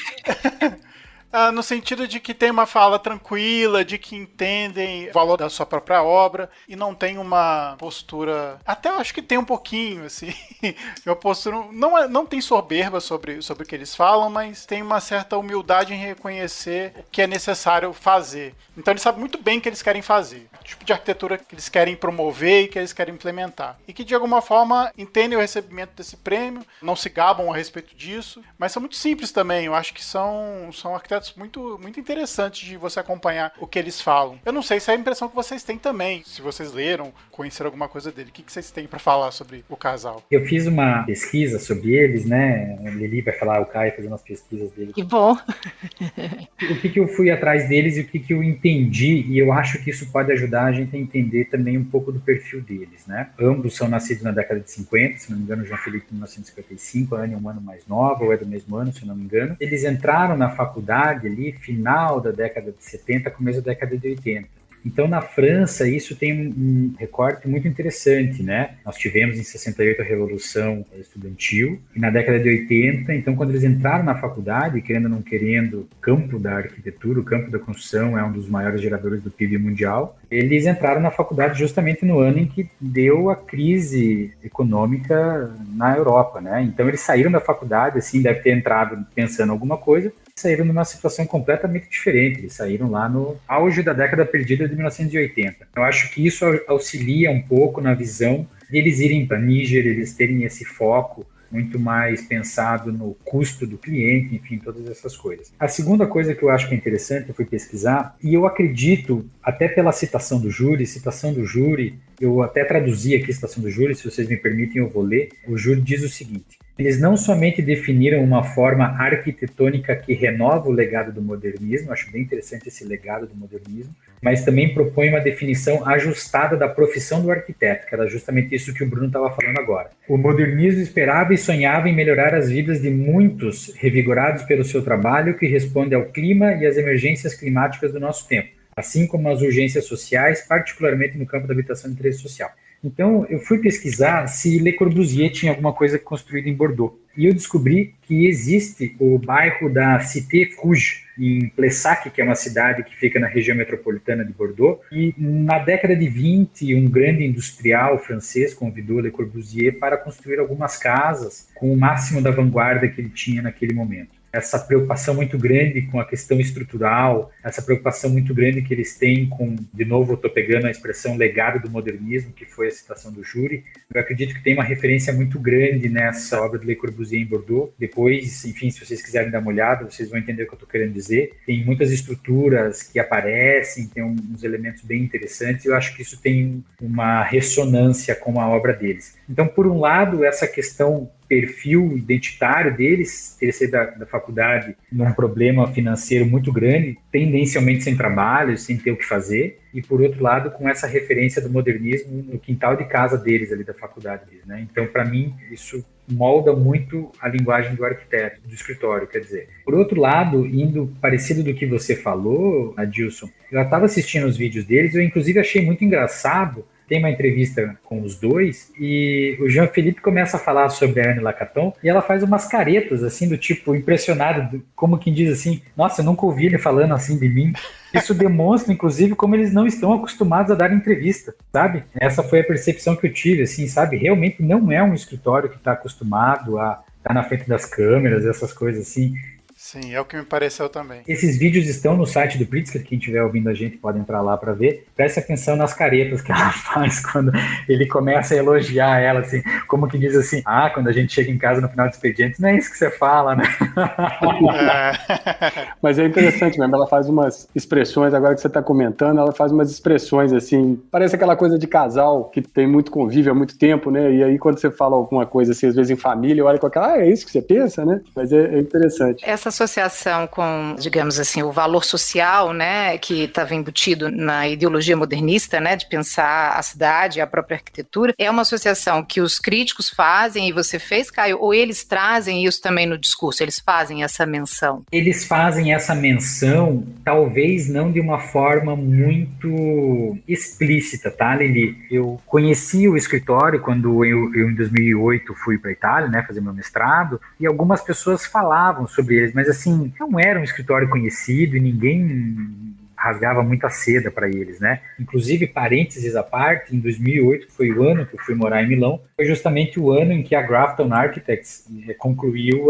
S1: No sentido de que tem uma fala tranquila, de que entendem o valor da sua própria obra e não tem uma postura... Até eu acho que tem um pouquinho, assim. Uma postura... Não tem soberba sobre o que eles falam, mas tem uma certa humildade em reconhecer o que é necessário fazer. Então eles sabem muito bem o que eles querem fazer. O tipo de arquitetura que eles querem promover e que eles querem implementar. E que de alguma forma entendem o recebimento desse prêmio, não se gabam a respeito disso, mas são muito simples também. Eu acho que são arquitetos muito, muito interessantes de você acompanhar o que eles falam. Eu não sei se é a impressão que vocês têm também, se vocês leram, conheceram alguma coisa dele. O que vocês têm para falar sobre o casal?
S3: Eu fiz uma pesquisa sobre eles, né? A Lili vai falar, o Caio fazendo as pesquisas dele.
S4: Que bom!
S3: O que eu fui atrás deles e o que eu entendi, e eu acho que isso pode ajudar a gente a entender também um pouco do perfil deles, né? Ambos são nascidos na década de 50, se não me engano, o Jean-Philippe em 1955, a Anne é um ano mais nova, ou é do mesmo ano, se não me engano. Eles entraram na faculdade ali, final da década de 70, começo da década de 80. Então, na França, isso tem um recorte muito interessante, né? Nós tivemos em 68 a Revolução Estudantil, e na década de 80, então, quando eles entraram na faculdade, querendo ou não querendo, o campo da arquitetura, o campo da construção é um dos maiores geradores do PIB mundial, eles entraram na faculdade justamente no ano em que deu a crise econômica na Europa, né? Então, eles saíram da faculdade, assim, deve ter entrado pensando alguma coisa, saíram numa situação completamente diferente. Eles saíram lá no auge da década perdida de 1980. Eu acho que isso auxilia um pouco na visão de eles irem para Níger, eles terem esse foco muito mais pensado no custo do cliente, enfim, todas essas coisas. A segunda coisa que eu acho que é interessante, eu fui pesquisar, e eu acredito, até pela citação do júri, eu até traduzi aqui a citação do júri, se vocês me permitem eu vou ler. O júri diz o seguinte: Eles não somente definiram uma forma arquitetônica que renova o legado do modernismo, acho bem interessante esse legado do modernismo, mas também propõe uma definição ajustada da profissão do arquiteto, que era justamente isso que o Bruno estava falando agora. O modernismo esperava e sonhava em melhorar as vidas de muitos revigorados pelo seu trabalho, que responde ao clima e às emergências climáticas do nosso tempo, assim como as urgências sociais, particularmente no campo da habitação de interesse social. Então, eu fui pesquisar se Le Corbusier tinha alguma coisa construída em Bordeaux. E eu descobri que existe o bairro da Cité Rouge, em Plessac, que é uma cidade que fica na região metropolitana de Bordeaux. E na década de 20, um grande industrial francês convidou Le Corbusier para construir algumas casas com o máximo da vanguarda que ele tinha naquele momento. Essa preocupação muito grande com a questão estrutural, essa preocupação muito grande que eles têm com, de novo, eu estou pegando a expressão legado do modernismo, que foi a citação do júri, eu acredito que tem uma referência muito grande nessa obra de Le Corbusier em Bordeaux. Depois, enfim, se vocês quiserem dar uma olhada, vocês vão entender o que eu estou querendo dizer. Tem muitas estruturas que aparecem, tem uns elementos bem interessantes, e eu acho que isso tem uma ressonância com a obra deles. Então, por um lado, essa questão perfil identitário deles, ter saído da faculdade num problema financeiro muito grande, tendencialmente sem trabalho, sem ter o que fazer, e por outro lado, com essa referência do modernismo no quintal de casa deles, ali da faculdade deles, né? Então, para mim, isso molda muito a linguagem do arquiteto, do escritório, quer dizer. Por outro lado, indo parecido do que você falou, Adilson, eu estava assistindo os vídeos deles, eu inclusive achei muito engraçado. Tem uma entrevista com os dois e o Jean-Philippe começa a falar sobre a Anne Lacaton e ela faz umas caretas, assim, do tipo, impressionado, como quem diz assim, nossa, eu nunca ouvi ele falando assim de mim. Isso demonstra, inclusive, como eles não estão acostumados a dar entrevista, sabe? Essa foi a percepção que eu tive, assim, sabe? Realmente não é um escritório que está acostumado a estar na frente das câmeras, essas coisas assim.
S1: Sim, é o que me pareceu também.
S3: Esses vídeos estão no site do Pritzker, quem estiver ouvindo a gente pode entrar lá para ver. Preste atenção nas caretas que ela faz quando ele começa a elogiar ela, assim, como que diz assim, quando a gente chega em casa no final do expediente, não é isso que você fala, né?
S2: Mas é interessante mesmo, ela faz umas expressões, agora que você está comentando, ela faz umas expressões assim, parece aquela coisa de casal que tem muito convívio há muito tempo, né? E aí quando você fala alguma coisa assim, às vezes em família, olha com aquela, é isso que você pensa, né? Mas é interessante.
S4: Essa associação com, digamos assim, o valor social, né, que estava embutido na ideologia modernista, né, de pensar a cidade e a própria arquitetura, é uma associação que os críticos fazem, e você fez, Caio, ou eles trazem isso também no discurso, eles fazem essa menção?
S3: Eles fazem essa menção, talvez não de uma forma muito explícita, tá, Lili? Eu conheci o escritório quando eu em 2008 fui para a Itália, né, fazer meu mestrado, e algumas pessoas falavam sobre eles, mas assim, não era um escritório conhecido e ninguém rasgava muita seda para eles, né? Inclusive, parênteses à parte, em 2008, que foi o ano que eu fui morar em Milão, foi justamente o ano em que a Grafton Architects concluiu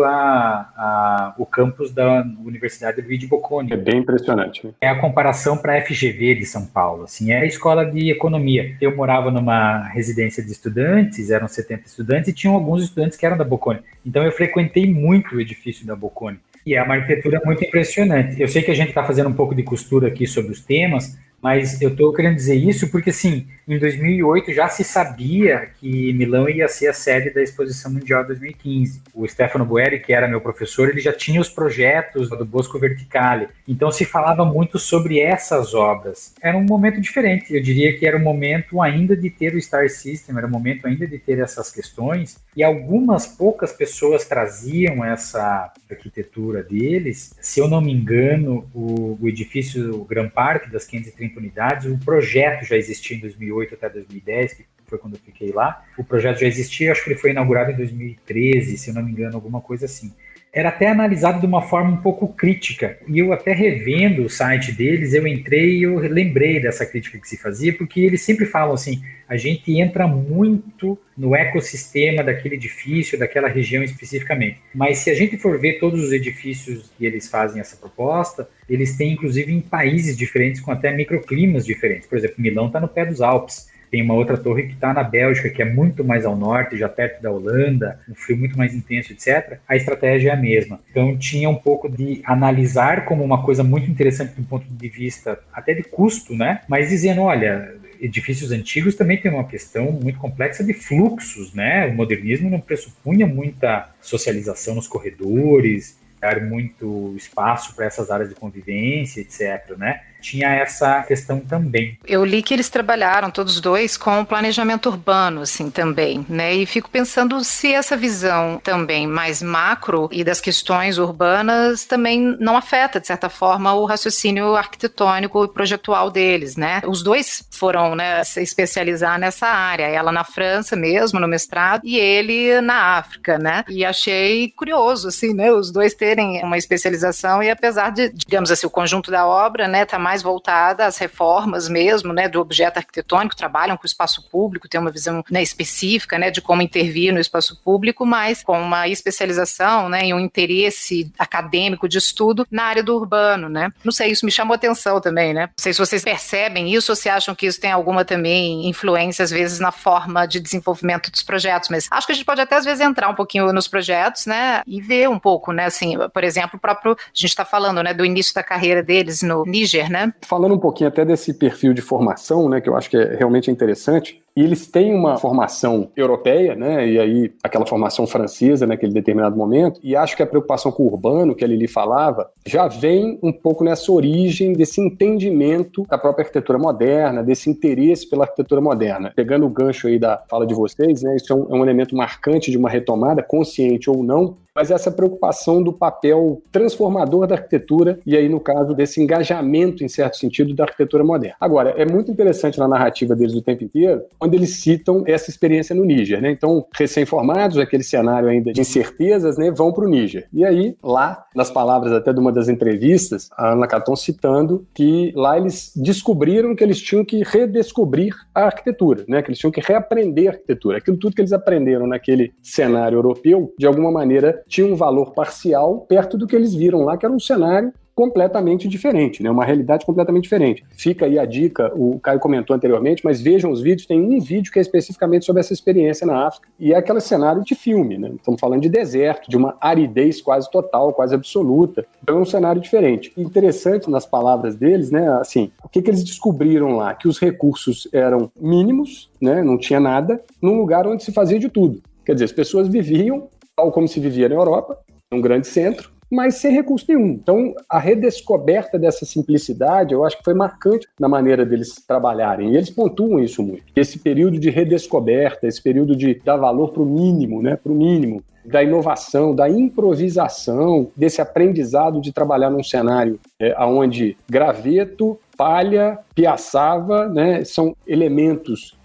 S3: o campus da Universidade Luigi Bocconi.
S2: É bem impressionante, né?
S3: É a comparação para a FGV de São Paulo, assim, é a escola de economia. Eu morava numa residência de estudantes, eram 70 estudantes, e tinham alguns estudantes que eram da Bocconi. Então, eu frequentei muito o edifício da Bocconi. E é uma arquitetura muito impressionante. Eu sei que a gente está fazendo um pouco de costura aqui sobre os temas, mas eu estou querendo dizer isso porque, assim, em 2008 já se sabia que Milão ia ser a sede da Exposição Mundial 2015. O Stefano Boeri, que era meu professor, ele já tinha os projetos do Bosco Verticale. Então se falava muito sobre essas obras. Era um momento diferente. Eu diria que era um momento ainda de ter o Star System, era um momento ainda de ter essas questões. E algumas poucas pessoas traziam essa arquitetura deles. Se eu não me engano, o edifício Grand Park das 530 unidades, o projeto já existia em 2008 até 2010, que foi quando eu fiquei lá. O projeto já existia, acho que ele foi inaugurado em 2013, se eu não me engano, alguma coisa assim. Era até analisado de uma forma um pouco crítica, e eu até revendo o site deles, eu entrei e eu lembrei dessa crítica que se fazia, porque eles sempre falam assim, a gente entra muito no ecossistema daquele edifício, daquela região especificamente. Mas se a gente for ver todos os edifícios que eles fazem essa proposta, eles têm inclusive em países diferentes, com até microclimas diferentes. Por exemplo, Milão está no pé dos Alpes. Tem uma outra torre que está na Bélgica, que é muito mais ao norte, já perto da Holanda, um frio muito mais intenso, etc. A estratégia é a mesma. Então tinha um pouco de analisar como uma coisa muito interessante do ponto de vista até de custo, né? Mas dizendo, olha, edifícios antigos também tem uma questão muito complexa de fluxos, né? O modernismo não pressupunha muita socialização nos corredores, dar muito espaço para essas áreas de convivência, etc., né? Tinha essa questão também.
S4: Eu li que eles trabalharam, todos dois, com planejamento urbano, assim, também, né? E fico pensando se essa visão também mais macro e das questões urbanas também não afeta, de certa forma, o raciocínio arquitetônico e projetual deles, né? Os dois foram, né, se especializar nessa área, ela na França mesmo, no mestrado, e ele na África, né? E achei curioso, assim, né? Os dois terem uma especialização e apesar de, digamos assim, o conjunto da obra, né, tá mais voltada às reformas mesmo, né, do objeto arquitetônico, trabalham com o espaço público, tem uma visão, né, específica, né, de como intervir no espaço público, mas com uma especialização, né, e um interesse acadêmico de estudo na área do urbano, né. Não sei, isso me chamou atenção também, né. Não sei se vocês percebem isso ou se acham que isso tem alguma também influência, às vezes, na forma de desenvolvimento dos projetos, mas acho que a gente pode até, às vezes, entrar um pouquinho nos projetos, né, e ver um pouco, né, assim, por exemplo, o próprio, a gente está falando, né, do início da carreira deles no Níger, né.
S2: Falando um pouquinho até desse perfil de formação, né, que eu acho que é realmente interessante, e eles têm uma formação europeia, né, e aí aquela formação francesa naquele determinado momento, e acho que a preocupação com o urbano, que a Lili falava, já vem um pouco nessa origem desse entendimento da própria arquitetura moderna, desse interesse pela arquitetura moderna. Pegando o gancho aí da fala de vocês, né, isso é um elemento marcante de uma retomada, consciente ou não, mas essa preocupação do papel transformador da arquitetura e aí, no caso, desse engajamento, em certo sentido, da arquitetura moderna. Agora, é muito interessante na narrativa deles o tempo inteiro, onde eles citam essa experiência no Níger, né? Então, recém-formados, aquele cenário ainda de incertezas, né, vão para o Níger. E aí, lá, nas palavras até de uma das entrevistas, a Ana Caton citando que lá eles descobriram que eles tinham que redescobrir a arquitetura, né? Que eles tinham que reaprender a arquitetura. Aquilo tudo que eles aprenderam naquele cenário europeu, de alguma maneira, tinha um valor parcial perto do que eles viram lá, que era um cenário completamente diferente, né? Uma realidade completamente diferente. Fica aí a dica, o Caio comentou anteriormente, mas vejam os vídeos, tem um vídeo que é especificamente sobre essa experiência na África, e é aquele cenário de filme, né? Estamos falando de deserto, de uma aridez quase total, quase absoluta, então é um cenário diferente. Interessante nas palavras deles, né? Assim, o que eles descobriram lá? Que os recursos eram mínimos, né? Não tinha nada, num lugar onde se fazia de tudo. Quer dizer, as pessoas viviam tal como se vivia na Europa, num grande centro, mas sem recurso nenhum. Então, a redescoberta dessa simplicidade, eu acho que foi marcante na maneira deles trabalharem. E eles pontuam isso muito. Esse período de redescoberta, esse período de dar valor para o mínimo, né? Para o mínimo, da inovação, da improvisação, desse aprendizado de trabalhar num cenário onde graveto, palha, piaçava, né? São elementos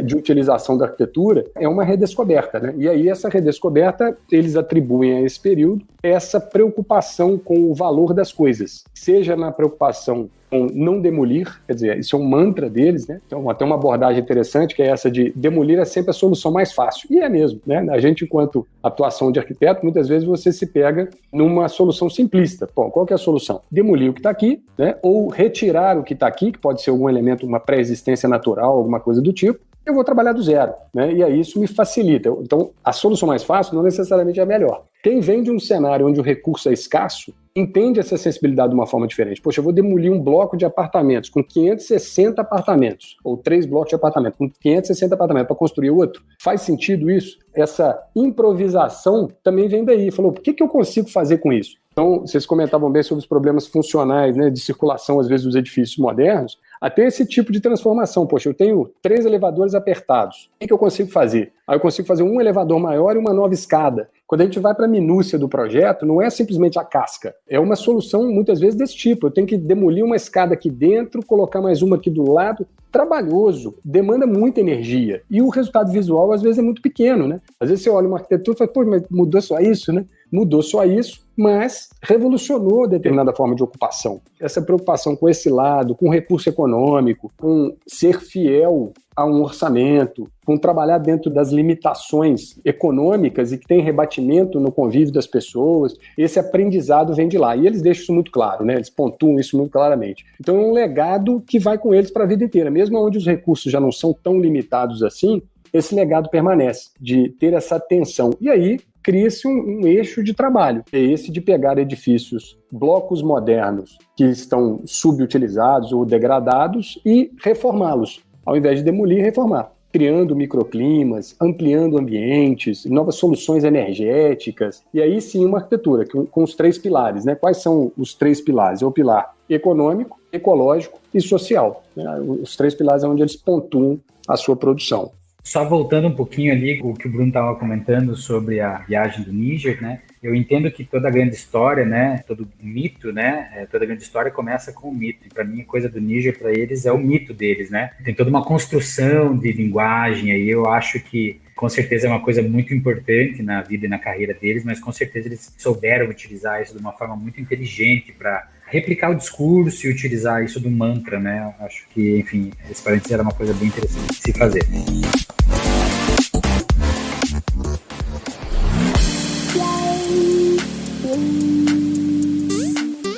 S2: de utilização da arquitetura, é uma redescoberta, né? E aí essa redescoberta, eles atribuem a esse período essa preocupação com o valor das coisas, seja na preocupação com não demolir, quer dizer, isso é um mantra deles, né? Então, até uma abordagem interessante, que é essa de demolir é sempre a solução mais fácil. E é mesmo, né? A gente, enquanto atuação de arquiteto, muitas vezes você se pega numa solução simplista. Bom, qual que é a solução? Demolir o que está aqui, né? Ou retirar o que está aqui, que pode ser algum elemento, uma pré-existência natural, alguma coisa do tipo, eu vou trabalhar do zero, né? E aí isso me facilita. Então, a solução mais fácil não necessariamente é a melhor. Quem vem de um cenário onde o recurso é escasso, entende essa sensibilidade de uma forma diferente. Poxa, eu vou demolir um bloco de apartamentos com 560 apartamentos, ou 3 blocos de apartamentos com 560 apartamentos para construir outro. Faz sentido isso? Essa improvisação também vem daí. Falou, o que eu consigo fazer com isso? Então, vocês comentavam bem sobre os problemas funcionais, né, de circulação, às vezes, dos edifícios modernos, até esse tipo de transformação. Poxa, eu tenho 3 elevadores apertados. O que eu consigo fazer? Aí eu consigo fazer um elevador maior e uma nova escada. Quando a gente vai para a minúcia do projeto, não é simplesmente a casca. É uma solução, muitas vezes, desse tipo. Eu tenho que demolir uma escada aqui dentro, colocar mais uma aqui do lado. Trabalhoso, demanda muita energia. E o resultado visual, às vezes, é muito pequeno, né? Às vezes você olha uma arquitetura e fala, pô, mas mudou só isso, né? Mudou só isso, mas revolucionou determinada forma de ocupação. Essa preocupação com esse lado, com recurso econômico, com ser fiel a um orçamento, com trabalhar dentro das limitações econômicas e que tem rebatimento no convívio das pessoas, esse aprendizado vem de lá. E eles deixam isso muito claro, né? Eles pontuam isso muito claramente. Então é um legado que vai com eles para a vida inteira. Mesmo onde os recursos já não são tão limitados assim, esse legado permanece, de ter essa atenção. E aí cria-se um eixo de trabalho, é esse de pegar edifícios, blocos modernos que estão subutilizados ou degradados e reformá-los. ao invés de demolir e reformar, criando microclimas, ampliando ambientes, novas soluções energéticas, e aí sim uma arquitetura com os 3 pilares, né? Quais são os 3 pilares? É o pilar econômico, ecológico e social, né? Os 3 pilares é onde eles pontuam a sua produção.
S3: Só voltando um pouquinho ali, o que o Bruno estava comentando sobre a viagem do Níger, né? Eu entendo que toda grande história, né? Todo mito, né? Toda grande história começa com o mito. E para mim, a coisa do Níger, para eles, é o mito deles, né? Tem toda uma construção de linguagem aí. Eu acho que, com certeza, é uma coisa muito importante na vida e na carreira deles, mas com certeza eles souberam utilizar isso de uma forma muito inteligente para replicar o discurso e utilizar isso do mantra, né? Eu acho que, enfim, esse parênteses era uma coisa bem interessante de se fazer.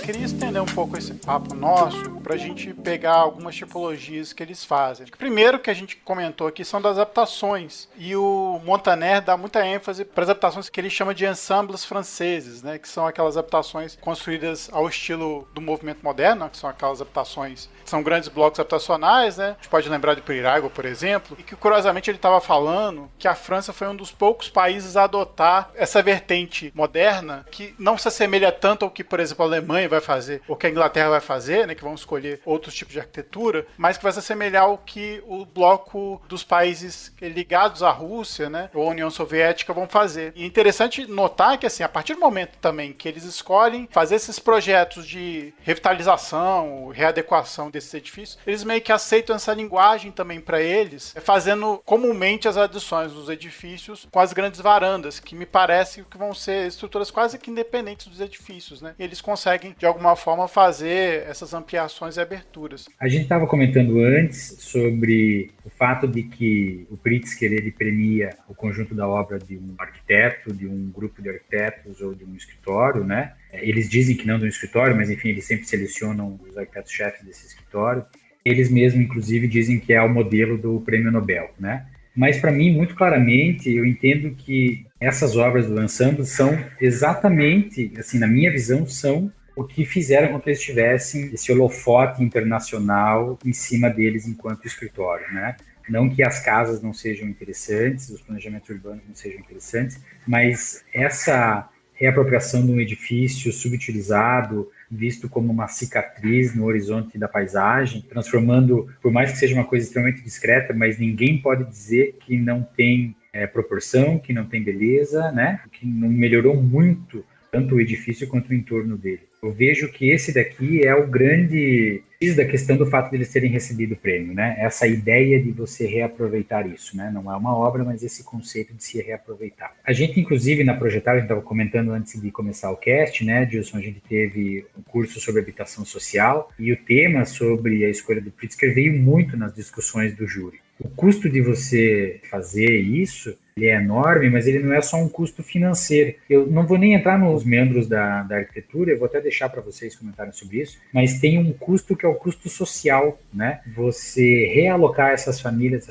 S1: Queria estender um pouco esse papo nosso para a gente pegar algumas tipologias que eles fazem. Primeiro que a gente comentou aqui são das adaptações, e o Montaner dá muita ênfase para as adaptações que ele chama de ensembles franceses, né, que são aquelas adaptações construídas ao estilo do movimento moderno, que são aquelas adaptações que são grandes blocos adaptacionais, né? A gente pode lembrar de Pirago, por exemplo, e que curiosamente ele estava falando que a França foi um dos poucos países a adotar essa vertente moderna que não se assemelha tanto ao que, por exemplo, a Alemanha vai fazer, ou que a Inglaterra vai fazer, né, que vão escolher outros tipos de arquitetura, mas que vai se assemelhar ao que o bloco dos países ligados à Rússia, né, ou à União Soviética vão fazer. E é interessante notar que, assim, a partir do momento também que eles escolhem fazer esses projetos de revitalização, readequação desses edifícios, eles meio que aceitam essa linguagem também para eles, fazendo comumente as adições dos edifícios com as grandes varandas, que me parece que vão ser estruturas quase que independentes dos edifícios, né? E eles conseguem, de alguma forma, fazer essas ampliações e aberturas.
S3: A gente estava comentando antes sobre o fato de que o Pritzker, ele premia o conjunto da obra de um arquiteto, de um grupo de arquitetos ou de um escritório, né? Eles dizem que não de um escritório, mas enfim, eles sempre selecionam os arquitetos-chefes desse escritório. Eles mesmos, inclusive, dizem que é o modelo do Prêmio Nobel, né? Mas, para mim, muito claramente, eu entendo que essas obras do ensemble são exatamente, assim, na minha visão, são o que fizeram com que eles tivessem esse holofote internacional em cima deles enquanto escritório, né? Não que as casas não sejam interessantes, os planejamentos urbanos não sejam interessantes, mas essa reapropriação de um edifício subutilizado, visto como uma cicatriz no horizonte da paisagem, transformando, por mais que seja uma coisa extremamente discreta, mas ninguém pode dizer que não tem proporção, que não tem beleza, né? Que não melhorou muito tanto o edifício quanto o entorno dele. Eu vejo que esse daqui é o grande X da questão do fato de eles terem recebido o prêmio, né? Essa ideia de você reaproveitar isso, né? Não é uma obra, mas esse conceito de se reaproveitar. A gente, inclusive, na Projetar, a gente estava comentando antes de começar o cast, né, Gilson? A gente teve um curso sobre habitação social e o tema sobre a escolha do Pritzker veio muito nas discussões do júri. O custo de você fazer isso, ele é enorme, mas ele não é só um custo financeiro. Eu não vou nem entrar nos membros da arquitetura, eu vou até deixar para vocês comentarem sobre isso, mas tem um custo que é o custo social, né? Você realocar essas famílias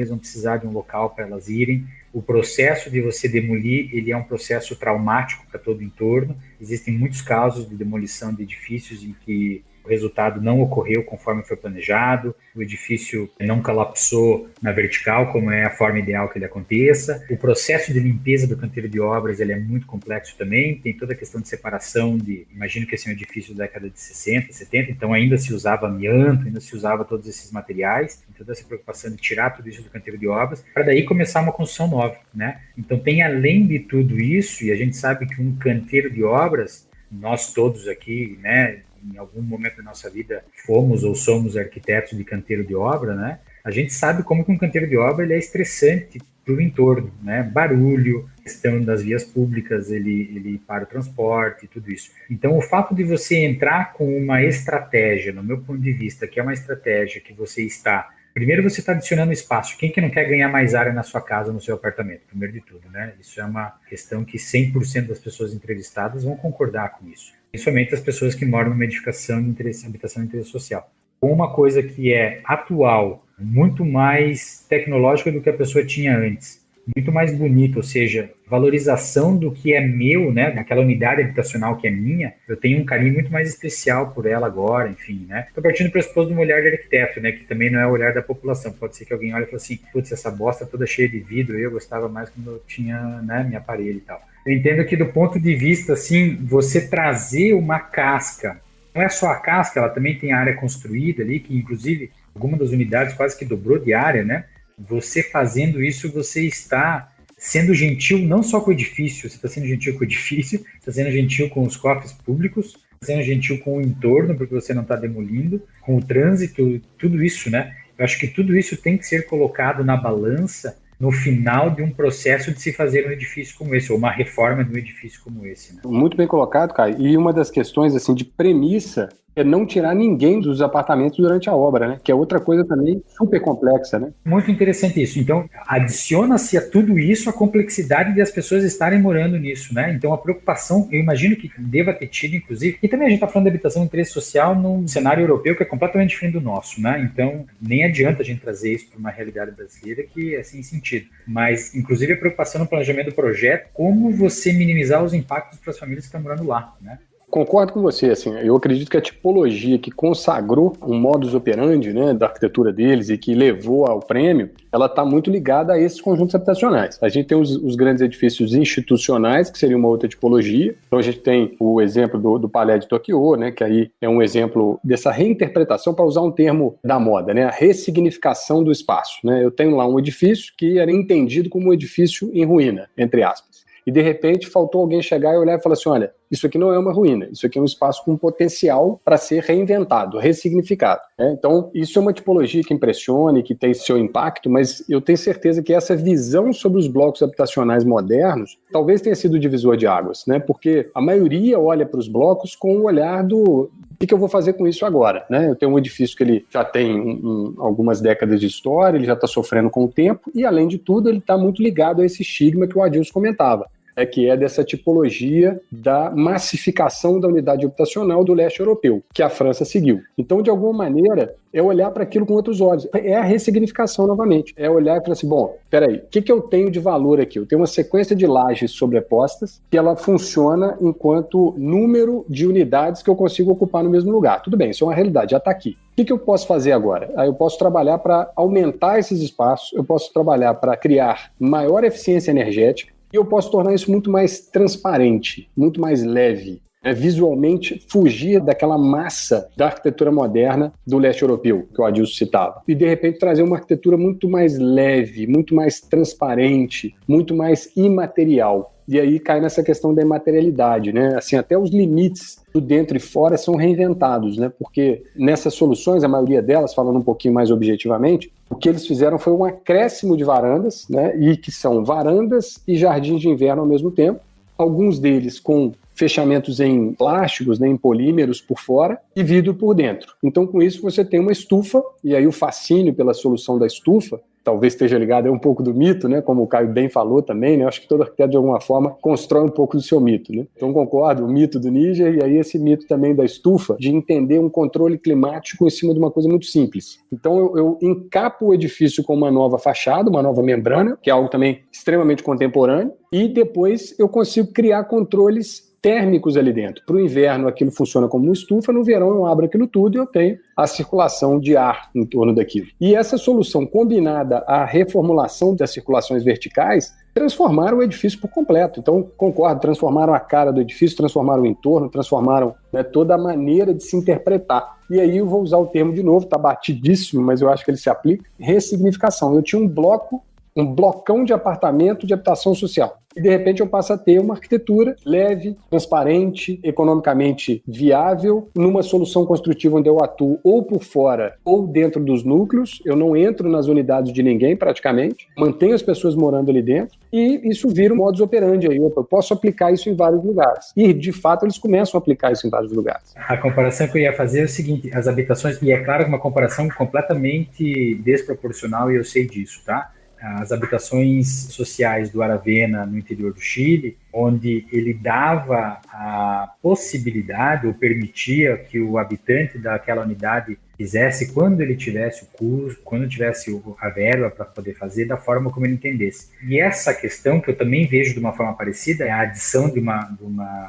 S3: vão precisar de um local para elas irem. O processo de você demolir, ele é um processo traumático para todo o entorno. Existem muitos casos de demolição de edifícios em que o resultado não ocorreu conforme foi planejado, o edifício não colapsou na vertical, como é a forma ideal que ele aconteça. O processo de limpeza do canteiro de obras, ele é muito complexo também, tem toda a questão de separação imagino que esse é um edifício da década de 60, 70, então ainda se usava amianto, ainda se usava todos esses materiais, tem toda essa preocupação de tirar tudo isso do canteiro de obras, para daí começar uma construção nova, né? Então tem, além de tudo isso, e a gente sabe que um canteiro de obras, nós todos aqui, né, em algum momento da nossa vida fomos ou somos arquitetos de canteiro de obra, né? A gente sabe como que um canteiro de obra ele é estressante para o entorno, né? Barulho, questão das vias públicas, ele para o transporte, tudo isso. Então, o fato de você entrar com uma estratégia, no meu ponto de vista, que é uma estratégia que você está... Primeiro, você está adicionando espaço. Quem que não quer ganhar mais área na sua casa, no seu apartamento? Primeiro de tudo, né? Isso é uma questão que 100% das pessoas entrevistadas vão concordar com isso. Principalmente as pessoas que moram numa edificação de habitação de interesse social. Uma coisa que é atual, muito mais tecnológica do que a pessoa tinha antes, muito mais bonito, ou seja, valorização do que é meu, né, daquela unidade habitacional que é minha, eu tenho um carinho muito mais especial por ela agora, enfim, né. Estou partindo do pressuposto de um olhar de arquiteto, né, que também não é o olhar da população. Pode ser que alguém olhe e fale assim, putz, essa bosta toda cheia de vidro, eu gostava mais quando eu tinha, né, minha parede e tal. Eu entendo que do ponto de vista, assim, você trazer uma casca, não é só a casca, ela também tem a área construída ali, que inclusive alguma das unidades quase que dobrou de área, né? Você fazendo isso, você está sendo gentil não só com o edifício, você está sendo gentil com o edifício, está sendo gentil com os cofres públicos, está sendo gentil com o entorno, porque você não está demolindo, com o trânsito, tudo isso, né? Eu acho que tudo isso tem que ser colocado na balança no final de um processo de se fazer um edifício como esse, ou uma reforma de um edifício como esse, né?
S2: Muito bem colocado, Caio. E uma das questões assim de premissa é não tirar ninguém dos apartamentos durante a obra, né? Que é outra coisa também super complexa, né?
S3: Muito interessante isso. Então, adiciona-se a tudo isso a complexidade de as pessoas estarem morando nisso, né? Então, a preocupação, eu imagino que deva ter tido, inclusive, e também a gente está falando de habitação de interesse social num cenário europeu que é completamente diferente do nosso, né? Então, nem adianta a gente trazer isso para uma realidade brasileira que é sem sentido. Mas, inclusive, a preocupação no planejamento do projeto, como você minimizar os impactos para as famílias que estão morando lá, né?
S2: Concordo com você, assim, eu acredito que a tipologia que consagrou um modus operandi, né, da arquitetura deles e que levou ao prêmio, ela está muito ligada a esses conjuntos habitacionais. A gente tem os grandes edifícios institucionais, que seria uma outra tipologia. Então a gente tem o exemplo do Palais de Tokyo, né, que aí é um exemplo dessa reinterpretação, para usar um termo da moda, né, a ressignificação do espaço, né? Eu tenho lá um edifício que era entendido como um edifício em ruína, entre aspas. E, de repente, faltou alguém chegar e olhar e falar assim, olha, isso aqui não é uma ruína, isso aqui é um espaço com potencial para ser reinventado, ressignificado. Né? Então, isso é uma tipologia que impressiona e que tem seu impacto, mas eu tenho certeza que essa visão sobre os blocos habitacionais modernos talvez tenha sido o divisor de águas, né? Porque a maioria olha para os blocos com o olhar do o que eu vou fazer com isso agora? Né? Eu tenho um edifício que ele já tem algumas décadas de história, ele já está sofrendo com o tempo e, além de tudo, ele está muito ligado a esse estigma que o Adilson comentava. Que é dessa tipologia da massificação da unidade habitacional do leste europeu, que a França seguiu. Então, de alguma maneira, é olhar para aquilo com outros olhos. É a ressignificação novamente. É olhar e falar assim, bom, peraí, o que eu tenho de valor aqui? Eu tenho uma sequência de lajes sobrepostas que ela funciona enquanto número de unidades que eu consigo ocupar no mesmo lugar. Tudo bem, isso é uma realidade, já está aqui. O que eu posso fazer agora? Eu posso trabalhar para aumentar esses espaços, eu posso trabalhar para criar maior eficiência energética, e eu posso tornar isso muito mais transparente, muito mais leve, visualmente fugir daquela massa da arquitetura moderna do leste europeu, que o Adilson citava. E, de repente, trazer uma arquitetura muito mais leve, muito mais transparente, muito mais imaterial. E aí cai nessa questão da imaterialidade, né? Assim, até os limites do dentro e fora são reinventados, né? Porque nessas soluções, a maioria delas, falando um pouquinho mais objetivamente, o que eles fizeram foi um acréscimo de varandas, né? E que são varandas e jardins de inverno ao mesmo tempo, alguns deles com fechamentos em plásticos, né, em polímeros por fora e vidro por dentro. Então, com isso, você tem uma estufa, e aí o fascínio pela solução da estufa talvez esteja ligado a um pouco do mito, né, como o Caio bem falou também, né, acho que todo arquiteto, de alguma forma, constrói um pouco do seu mito. Né? Então, concordo, o mito do Níger e aí esse mito também da estufa, de entender um controle climático em cima de uma coisa muito simples. Então, eu encapo o edifício com uma nova fachada, uma nova membrana, que é algo também extremamente contemporâneo, e depois eu consigo criar controles térmicos ali dentro. Para o inverno aquilo funciona como uma estufa, no verão eu abro aquilo tudo e eu tenho a circulação de ar em torno daquilo. E essa solução combinada à reformulação das circulações verticais transformaram o edifício por completo. Então, concordo, transformaram a cara do edifício, transformaram o entorno, transformaram, né, toda a maneira de se interpretar. E aí eu vou usar o termo de novo, está batidíssimo, mas eu acho que ele se aplica, ressignificação. Eu tinha um blocão de apartamento de habitação social. E, de repente, eu passo a ter uma arquitetura leve, transparente, economicamente viável, numa solução construtiva onde eu atuo ou por fora ou dentro dos núcleos. Eu não entro nas unidades de ninguém, praticamente. Mantenho as pessoas morando ali dentro. E isso vira um modus operandi. Aí eu posso aplicar isso em vários lugares. E, de fato, eles começam a aplicar isso em vários lugares.
S3: A comparação que eu ia fazer é o seguinte, as habitações, e é claro que uma comparação completamente desproporcional, e eu sei disso, tá? As habitações sociais do Aravena, no interior do Chile, onde ele dava a possibilidade ou permitia que o habitante daquela unidade fizesse quando ele tivesse o curso, quando tivesse a verba para poder fazer, da forma como ele entendesse. E essa questão, que eu também vejo de uma forma parecida, é a adição de uma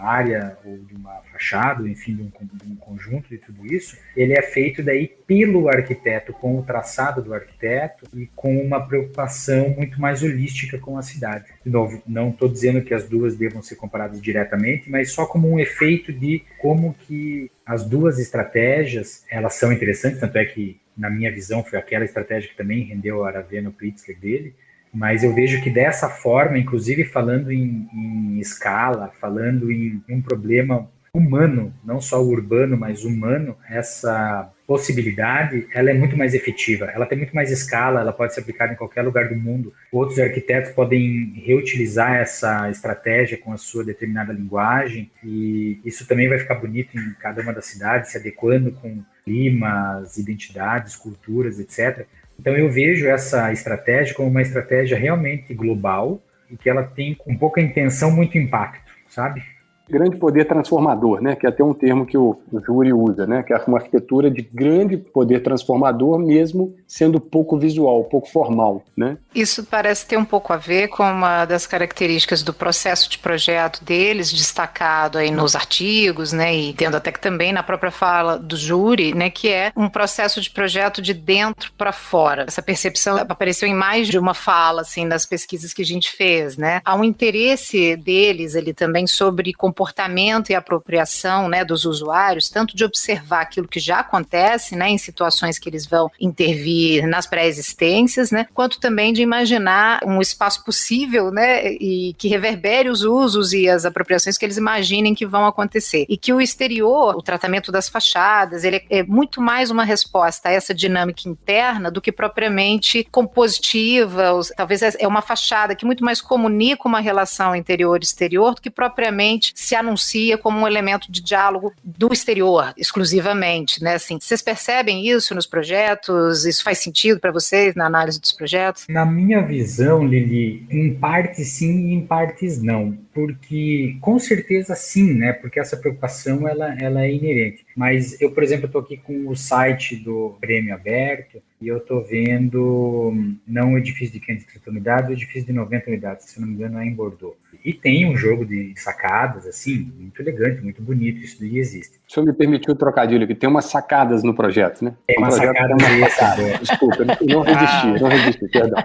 S3: área ou de uma fachada, enfim, de um conjunto de tudo isso, ele é feito daí pelo arquiteto, com o traçado do arquiteto e com uma preocupação muito mais holística com a cidade. De novo, não estou dizendo que as duas devam ser comparadas diretamente, mas só como um efeito de como que as duas estratégias, elas são interessantes, tanto é que, na minha visão, foi aquela estratégia que também rendeu a Aravena, o Pritzker dele, mas eu vejo que dessa forma, inclusive falando em escala, falando em um problema humano, não só urbano, mas humano, essa possibilidade, ela é muito mais efetiva, ela tem muito mais escala, ela pode ser aplicada em qualquer lugar do mundo. Outros arquitetos podem reutilizar essa estratégia com a sua determinada linguagem, e isso também vai ficar bonito em cada uma das cidades, se adequando com climas, identidades, culturas, etc. Então eu vejo essa estratégia como uma estratégia realmente global e que ela tem com pouca intenção muito impacto, sabe?
S2: Grande poder transformador, né? Que é até um termo que o Júri usa, né? Que é uma arquitetura de grande poder transformador, mesmo sendo pouco visual, pouco formal, né?
S4: Isso parece ter um pouco a ver com uma das características do processo de projeto deles, destacado aí nos artigos, né? E tendo até que também na própria fala do Júri, né? Que é um processo de projeto de dentro para fora. Essa percepção apareceu em mais de uma fala, assim, nas pesquisas que a gente fez, né? Há um interesse deles ali também sobre comportamento e apropriação, né, dos usuários, tanto de observar aquilo que já acontece, né, em situações que eles vão intervir nas pré-existências, né, quanto também de imaginar um espaço possível, né, e que reverbere os usos e as apropriações que eles imaginem que vão acontecer. E que o exterior, o tratamento das fachadas, ele é muito mais uma resposta a essa dinâmica interna do que propriamente compositiva, talvez é uma fachada que muito mais comunica uma relação interior-exterior do que propriamente se anuncia como um elemento de diálogo do exterior, exclusivamente, né? Assim, vocês percebem isso nos projetos? Isso faz sentido para vocês na análise dos projetos?
S3: Na minha visão, Lili, em partes sim e em partes não. Porque, com certeza sim, né? Porque essa preocupação, ela é inerente. Mas eu, por exemplo, estou aqui com o site do prêmio aberto e eu estou vendo não o edifício de 530 unidades, o edifício de 90 unidades, se não me engano é em Bordeaux. E tem um jogo de sacadas, assim, muito elegante, muito bonito, isso daí existe.
S2: O senhor me permitiu o trocadilho aqui, tem umas sacadas no projeto, né?
S3: Tem uma sacada desse.
S2: Desculpa, não resisti, perdão.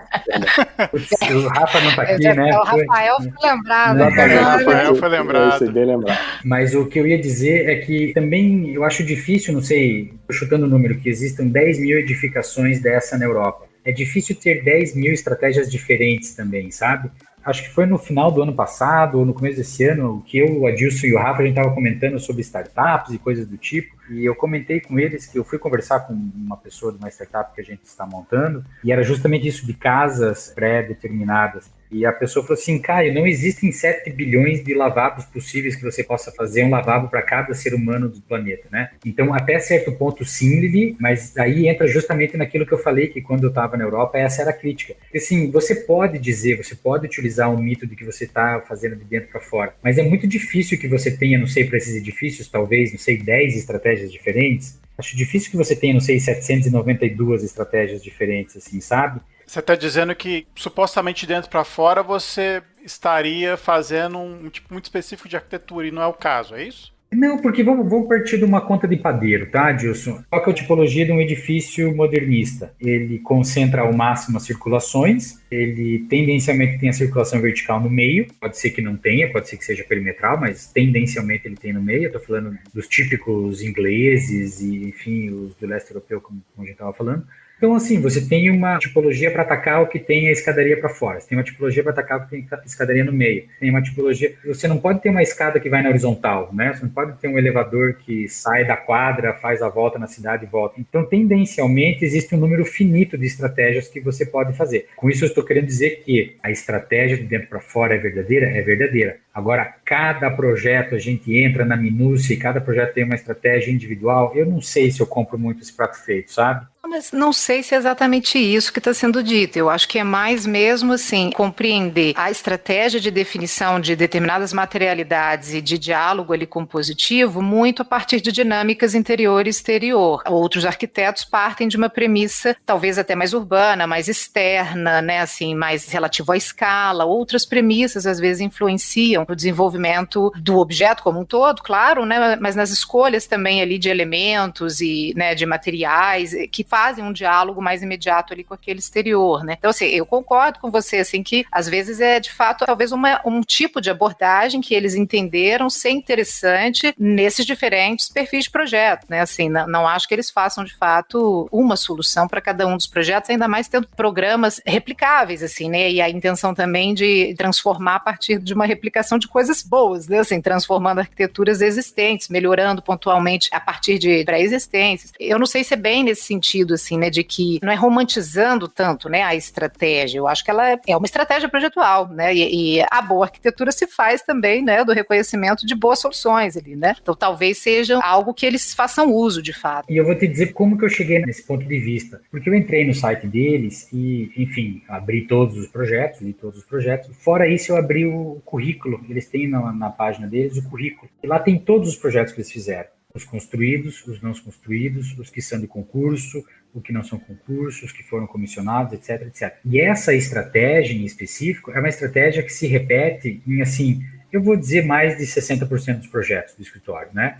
S3: O Rafa não está aqui, né?
S4: O Rafael foi lembrado.
S1: Rafael foi lembrado.
S2: Bem lembrado.
S3: Mas o que eu ia dizer é que também eu acho difícil, não sei, chutando o número, que existam 10 mil edificações dessa na Europa. É difícil ter 10 mil estratégias diferentes também, sabe? Acho que foi no final do ano passado, ou no começo desse ano, que eu, o Adilson e o Rafa, a gente estava comentando sobre startups e coisas do tipo, e eu comentei com eles que eu fui conversar com uma pessoa de uma startup que a gente está montando, e era justamente isso de casas pré-determinadas. E a pessoa falou assim, Caio, não existem 7 bilhões de lavabos possíveis que você possa fazer um lavabo para cada ser humano do planeta, né? Então, até certo ponto, sim, Lili, mas aí entra justamente naquilo que eu falei, que quando eu estava na Europa, essa era a crítica. Porque, assim, você pode dizer, você pode utilizar um mito de que você está fazendo de dentro para fora, mas é muito difícil que você tenha, não sei, para esses edifícios, talvez, não sei, 10 estratégias diferentes. Acho difícil que você tenha, não sei, 792 estratégias diferentes, assim, sabe?
S1: Você está dizendo que, supostamente, de dentro para fora, você estaria fazendo um tipo muito específico de arquitetura, e não é o caso, é isso?
S3: Não, porque vamos partir de uma conta de padeiro, tá, Dilson? Qual que é a tipologia de um edifício modernista? Ele concentra ao máximo as circulações, ele tendencialmente tem a circulação vertical no meio, pode ser que não tenha, pode ser que seja perimetral, mas tendencialmente ele tem no meio. Eu estou falando dos típicos ingleses e, enfim, os do leste europeu, como a gente estava falando. Então, assim, você tem uma tipologia para atacar o que tem a escadaria para fora. Você tem uma tipologia para atacar o que tem a escadaria no meio. Tem uma tipologia... Você não pode ter uma escada que vai na horizontal, né? Você não pode ter um elevador que sai da quadra, faz a volta na cidade e volta. Então, tendencialmente, existe um número finito de estratégias que você pode fazer. Com isso, eu estou querendo dizer que a estratégia de dentro para fora é verdadeira? É verdadeira. Agora, cada projeto a gente entra na minúcia e cada projeto tem uma estratégia individual. Eu não sei se eu compro muito esse prato feito, sabe?
S4: Mas não sei se é exatamente isso que está sendo dito. Eu acho que é mais mesmo assim, compreender a estratégia de definição de determinadas materialidades e de diálogo ali compositivo muito a partir de dinâmicas interior e exterior. Outros arquitetos partem de uma premissa talvez até mais urbana, mais externa, né, assim, mais relativo à escala. Outras premissas às vezes influenciam o desenvolvimento do objeto como um todo, claro, né, mas nas escolhas também ali de elementos e, né, de materiais que fazem um diálogo mais imediato ali com aquele exterior, né? Então, assim, eu concordo com você, assim, que às vezes é, de fato, talvez um tipo de abordagem que eles entenderam ser interessante nesses diferentes perfis de projeto, né? Assim, não acho que eles façam, de fato, uma solução para cada um dos projetos, ainda mais tendo programas replicáveis, assim, né? E a intenção também de transformar a partir de uma replicação de coisas boas, né? Assim, transformando arquiteturas existentes, melhorando pontualmente a partir de pré-existências. Eu não sei se é bem nesse sentido, assim, né, de que não é romantizando tanto, né, a estratégia. Eu acho que ela é uma estratégia projetual, né, e a boa arquitetura se faz também, né, do reconhecimento de boas soluções ali, né. Então talvez seja algo que eles façam uso, de fato.
S3: E eu vou te dizer como que eu cheguei nesse ponto de vista, porque eu entrei no site deles e, enfim, abri todos os projetos, li todos os projetos. Fora isso, eu abri o currículo. Eles têm na página deles o currículo. E lá tem todos os projetos que eles fizeram. Os construídos, os não construídos, os que são de concurso, os que não são concursos, os que foram comissionados, etc, etc. E essa estratégia em específico é uma estratégia que se repete em, assim, eu vou dizer mais de 60% dos projetos do escritório, né?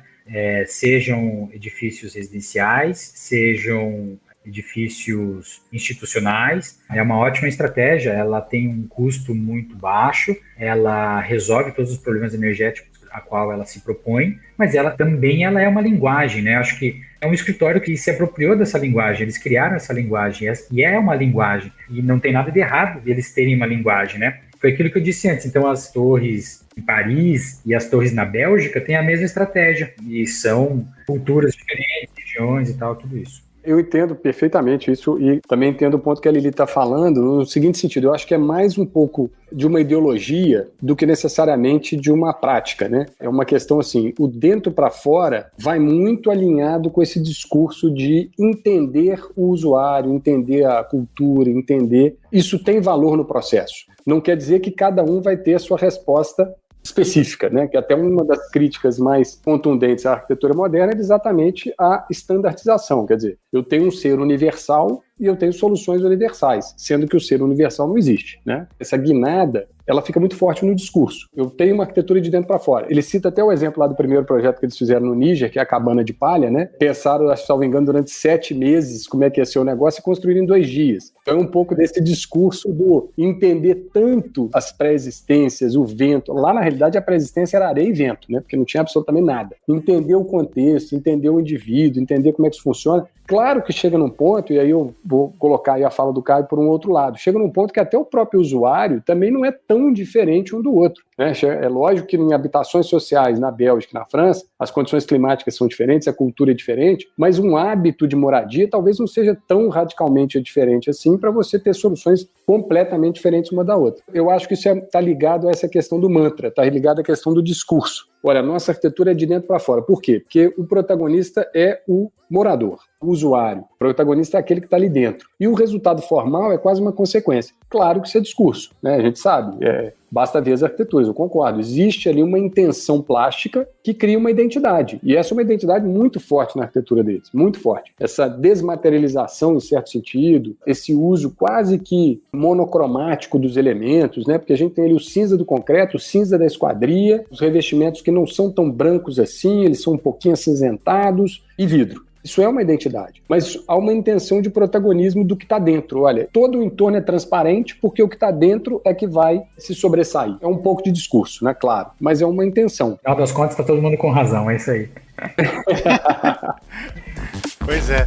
S3: Sejam edifícios residenciais, sejam edifícios institucionais. É uma ótima estratégia, ela tem um custo muito baixo, ela resolve todos os problemas energéticos a qual ela se propõe, mas ela é uma linguagem, né? Acho que é um escritório que se apropriou dessa linguagem, eles criaram essa linguagem, e é uma linguagem, e não tem nada de errado eles terem uma linguagem, né? Foi aquilo que eu disse antes, então as torres em Paris e as torres na Bélgica têm a mesma estratégia, e são culturas diferentes, regiões e tal, tudo isso.
S2: Eu entendo perfeitamente isso e também entendo o ponto que a Lili está falando no seguinte sentido, eu acho que é mais um pouco de uma ideologia do que necessariamente de uma prática, né? É uma questão assim, o dentro para fora vai muito alinhado com esse discurso de entender o usuário, entender a cultura, entender. Isso tem valor no processo. Não quer dizer que cada um vai ter a sua resposta específica, né? Que até uma das críticas mais contundentes à arquitetura moderna é exatamente a estandartização, quer dizer, eu tenho um ser universal e eu tenho soluções universais, sendo que o ser universal não existe, né? Essa guinada, ela fica muito forte no discurso. Eu tenho uma arquitetura de dentro para fora. Ele cita até o exemplo lá do primeiro projeto que eles fizeram no Níger, que é a cabana de palha, né? Pensaram, se não me engano, durante 7 meses como é que ia ser o negócio e construíram em 2 dias. Então é um pouco desse discurso do entender tanto as pré-existências, o vento. Lá, na realidade, a pré-existência era areia e vento, né? Porque não tinha absolutamente nada. Entender o contexto, entender o indivíduo, entender como é que isso funciona. Claro que chega num ponto, e aí eu vou colocar aí a fala do Caio por um outro lado, chega num ponto que até o próprio usuário também não é tão diferente um do outro, né? É lógico que em habitações sociais na Bélgica e na França, as condições climáticas são diferentes, a cultura é diferente, mas um hábito de moradia talvez não seja tão radicalmente diferente assim para você ter soluções completamente diferentes uma da outra. Eu acho que isso está ligado a essa questão do mantra, está ligado à questão do discurso. Olha, a nossa arquitetura é de dentro para fora. Por quê? Porque o protagonista é o morador, o usuário. O protagonista é aquele que está ali dentro. E o resultado formal é quase uma consequência. Claro que isso é discurso, né? A gente sabe, basta ver as arquiteturas, eu concordo. Existe ali uma intenção plástica que cria uma identidade. E essa é uma identidade muito forte na arquitetura deles, muito forte. Essa desmaterialização, em certo sentido, esse uso quase que monocromático dos elementos, né? Porque a gente tem ali o cinza do concreto, o cinza da esquadria, os revestimentos que não são tão brancos assim, eles são um pouquinho acinzentados, e vidro. Isso é uma identidade, mas há uma intenção de protagonismo do que está dentro. Olha, todo o entorno é transparente porque o que está dentro é que vai se sobressair. É um pouco de discurso, né? Claro, mas é uma intenção.
S3: No final das contas, está todo mundo com razão, é isso aí.
S1: Pois é.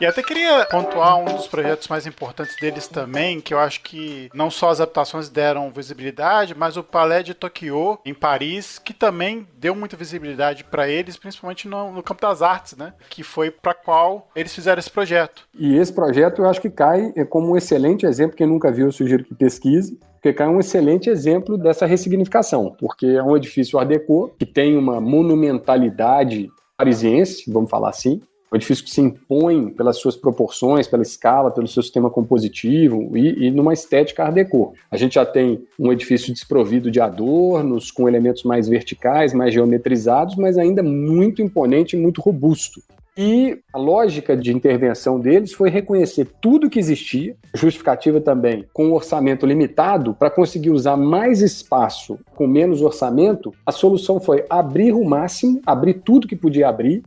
S1: E até queria pontuar um dos projetos mais importantes deles também, que eu acho que não só as adaptações deram visibilidade, mas o Palais de Tokyo, em Paris, que também deu muita visibilidade para eles, principalmente no campo das artes, né? Que foi para qual eles fizeram esse projeto.
S2: E esse projeto eu acho que cai como um excelente exemplo, quem nunca viu eu sugiro que pesquise, porque cai um excelente exemplo dessa ressignificação, porque é um edifício Art Deco que tem uma monumentalidade parisiense, vamos falar assim, um edifício que se impõe pelas suas proporções, pela escala, pelo seu sistema compositivo e numa estética Art Deco. A gente já tem um edifício desprovido de adornos, com elementos mais verticais, mais geometrizados, mas ainda muito imponente e muito robusto. E a lógica de intervenção deles foi reconhecer tudo que existia, justificativa também, com um orçamento limitado, para conseguir usar mais espaço com menos orçamento. A solução foi abrir o máximo, abrir tudo que podia abrir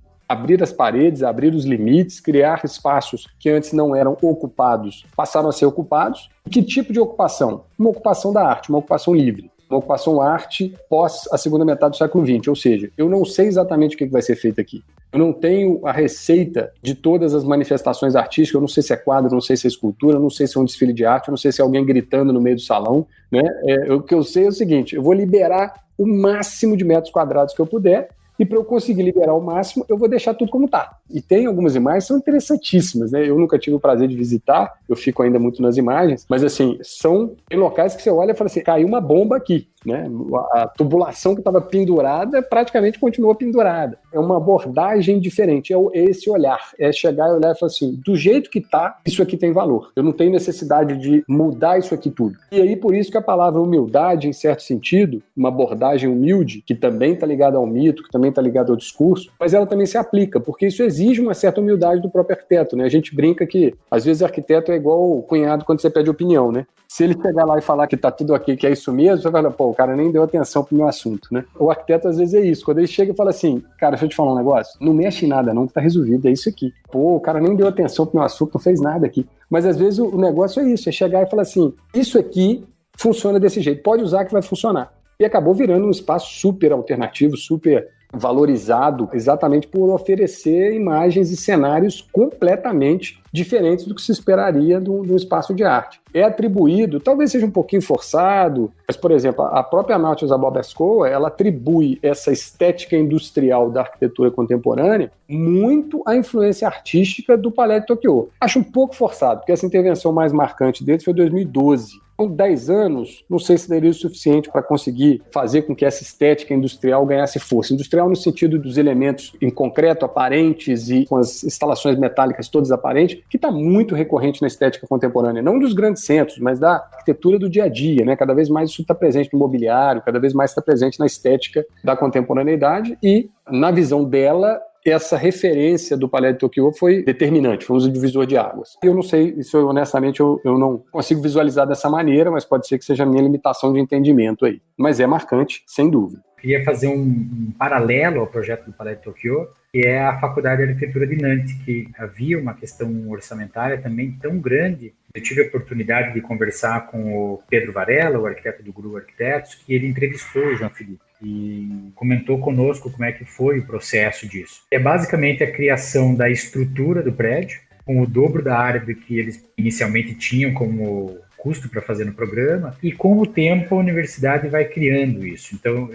S2: as paredes, abrir os limites, criar espaços que antes não eram ocupados, passaram a ser ocupados. E que tipo de ocupação? Uma ocupação da arte, uma ocupação livre. Uma ocupação arte pós a segunda metade do século XX, ou seja, eu não sei exatamente o que vai ser feito aqui. Eu não tenho a receita de todas as manifestações artísticas, eu não sei se é quadro, eu não sei se é escultura, eu não sei se é um desfile de arte, eu não sei se é alguém gritando no meio do salão, né? O que eu sei é o seguinte, eu vou liberar o máximo de metros quadrados que eu puder, e para eu conseguir liberar o máximo, eu vou deixar tudo como está. E tem algumas imagens que são interessantíssimas, né? Eu nunca tive o prazer de visitar, eu fico ainda muito nas imagens, mas assim, são em locais que você olha e fala assim, caiu uma bomba aqui, né? A tubulação que estava pendurada praticamente continua pendurada. É uma abordagem diferente, é esse olhar, é chegar e olhar e falar assim, do jeito que está, isso aqui tem valor. Eu não tenho necessidade de mudar isso aqui tudo. E aí, por isso que a palavra humildade, em certo sentido, uma abordagem humilde, que também está ligada ao mito, que também está ligada ao discurso, mas ela também se aplica, porque isso exige uma certa humildade do próprio arquiteto, né? A gente brinca que, às vezes, arquiteto é igual o cunhado quando você pede opinião, né? Se ele chegar lá e falar que tá tudo ok, que é isso mesmo, você vai falar, pô, o cara nem deu atenção pro meu assunto, né? O arquiteto, às vezes, é isso. Quando ele chega e fala assim, cara, deixa eu te falar um negócio, não mexe em nada não, que tá resolvido, é isso aqui. Pô, o cara nem deu atenção pro meu assunto, não fez nada aqui. Mas, às vezes, o negócio é isso, é chegar e falar assim, isso aqui funciona desse jeito, pode usar que vai funcionar. E acabou virando um espaço super alternativo, super valorizado, exatamente por oferecer imagens e cenários completamente diferentes do que se esperaria de um espaço de arte. É atribuído, talvez seja um pouquinho forçado, mas, por exemplo, a própria Natchez Abobescoa, ela atribui essa estética industrial da arquitetura contemporânea muito à influência artística do Palais de Tokyo. Acho um pouco forçado, porque essa intervenção mais marcante deles foi em 2012. Com 10 anos, não sei se daria o suficiente para conseguir fazer com que essa estética industrial ganhasse força. Industrial no sentido dos elementos em concreto, aparentes, e com as instalações metálicas todas aparentes, que está muito recorrente na estética contemporânea, não dos grandes centros, mas da arquitetura do dia a dia, né? Cada vez mais isso está presente no mobiliário, cada vez mais está presente na estética da contemporaneidade e, na visão dela, essa referência do Palais de Tokyo foi determinante, foi um divisor de águas. Eu não sei, isso honestamente eu não consigo visualizar dessa maneira, mas pode ser que seja a minha limitação de entendimento aí. Mas é marcante, sem dúvida.
S3: Queria fazer um paralelo ao projeto do Palais de Tokyo, que é a Faculdade de Arquitetura de Nantes, que havia uma questão orçamentária também tão grande. Eu tive a oportunidade de conversar com o Pedro Varela, o arquiteto do GRU Arquitetos, que ele entrevistou o João Felipe e comentou conosco como é que foi o processo disso. É basicamente a criação da estrutura do prédio, com o dobro da área do que eles inicialmente tinham como custo para fazer no programa, e com o tempo a universidade vai criando isso. Então,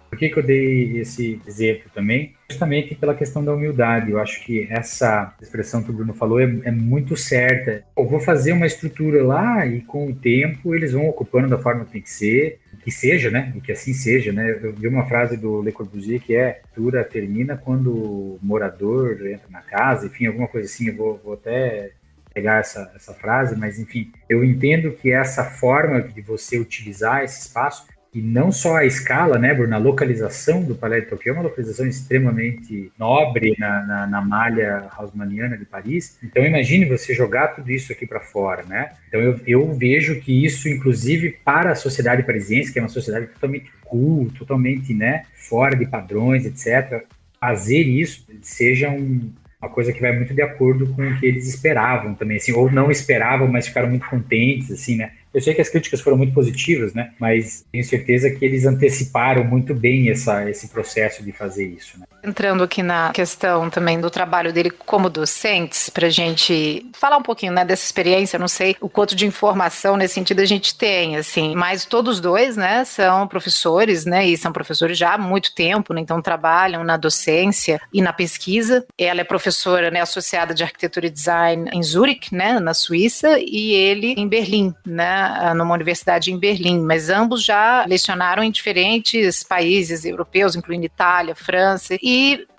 S3: por que eu dei esse exemplo também? Justamente pela questão da humildade. Eu acho que essa expressão que o Bruno falou é muito certa. Eu vou fazer uma estrutura lá e com o tempo eles vão ocupando da forma que tem que ser, que seja, né? E que assim seja, né? Eu vi uma frase do Le Corbusier que é: a arquitetura termina quando o morador entra na casa, enfim, alguma coisa assim. Eu vou até pegar essa frase, mas enfim, eu entendo que essa forma de você utilizar esse espaço, e não só a escala, né, Bruno, a localização do Palais de Tokyo é uma localização extremamente nobre na malha haussmanniana de Paris. Então imagine você jogar tudo isso aqui para fora, né? Então eu vejo que isso, inclusive para a sociedade parisiense, que é uma sociedade totalmente cool, totalmente, né, fora de padrões, etc., fazer isso seja uma coisa que vai muito de acordo com o que eles esperavam também, assim, ou não esperavam, mas ficaram muito contentes, assim, né? Eu sei que as críticas foram muito positivas, né? Mas tenho certeza que eles anteciparam muito bem esse processo de fazer isso, né?
S4: Entrando aqui na questão também do trabalho dele como docentes, para a gente falar um pouquinho, né, dessa experiência. Eu não sei o quanto de informação nesse sentido a gente tem, assim, mas todos dois, né, são professores, né, e são professores já há muito tempo, né, então trabalham na docência e na pesquisa. Ela é professora, né, associada de arquitetura e design em Zurique, né, na Suíça, e ele em Berlim, né, numa universidade em Berlim, mas ambos já lecionaram em diferentes países europeus, incluindo Itália, França, e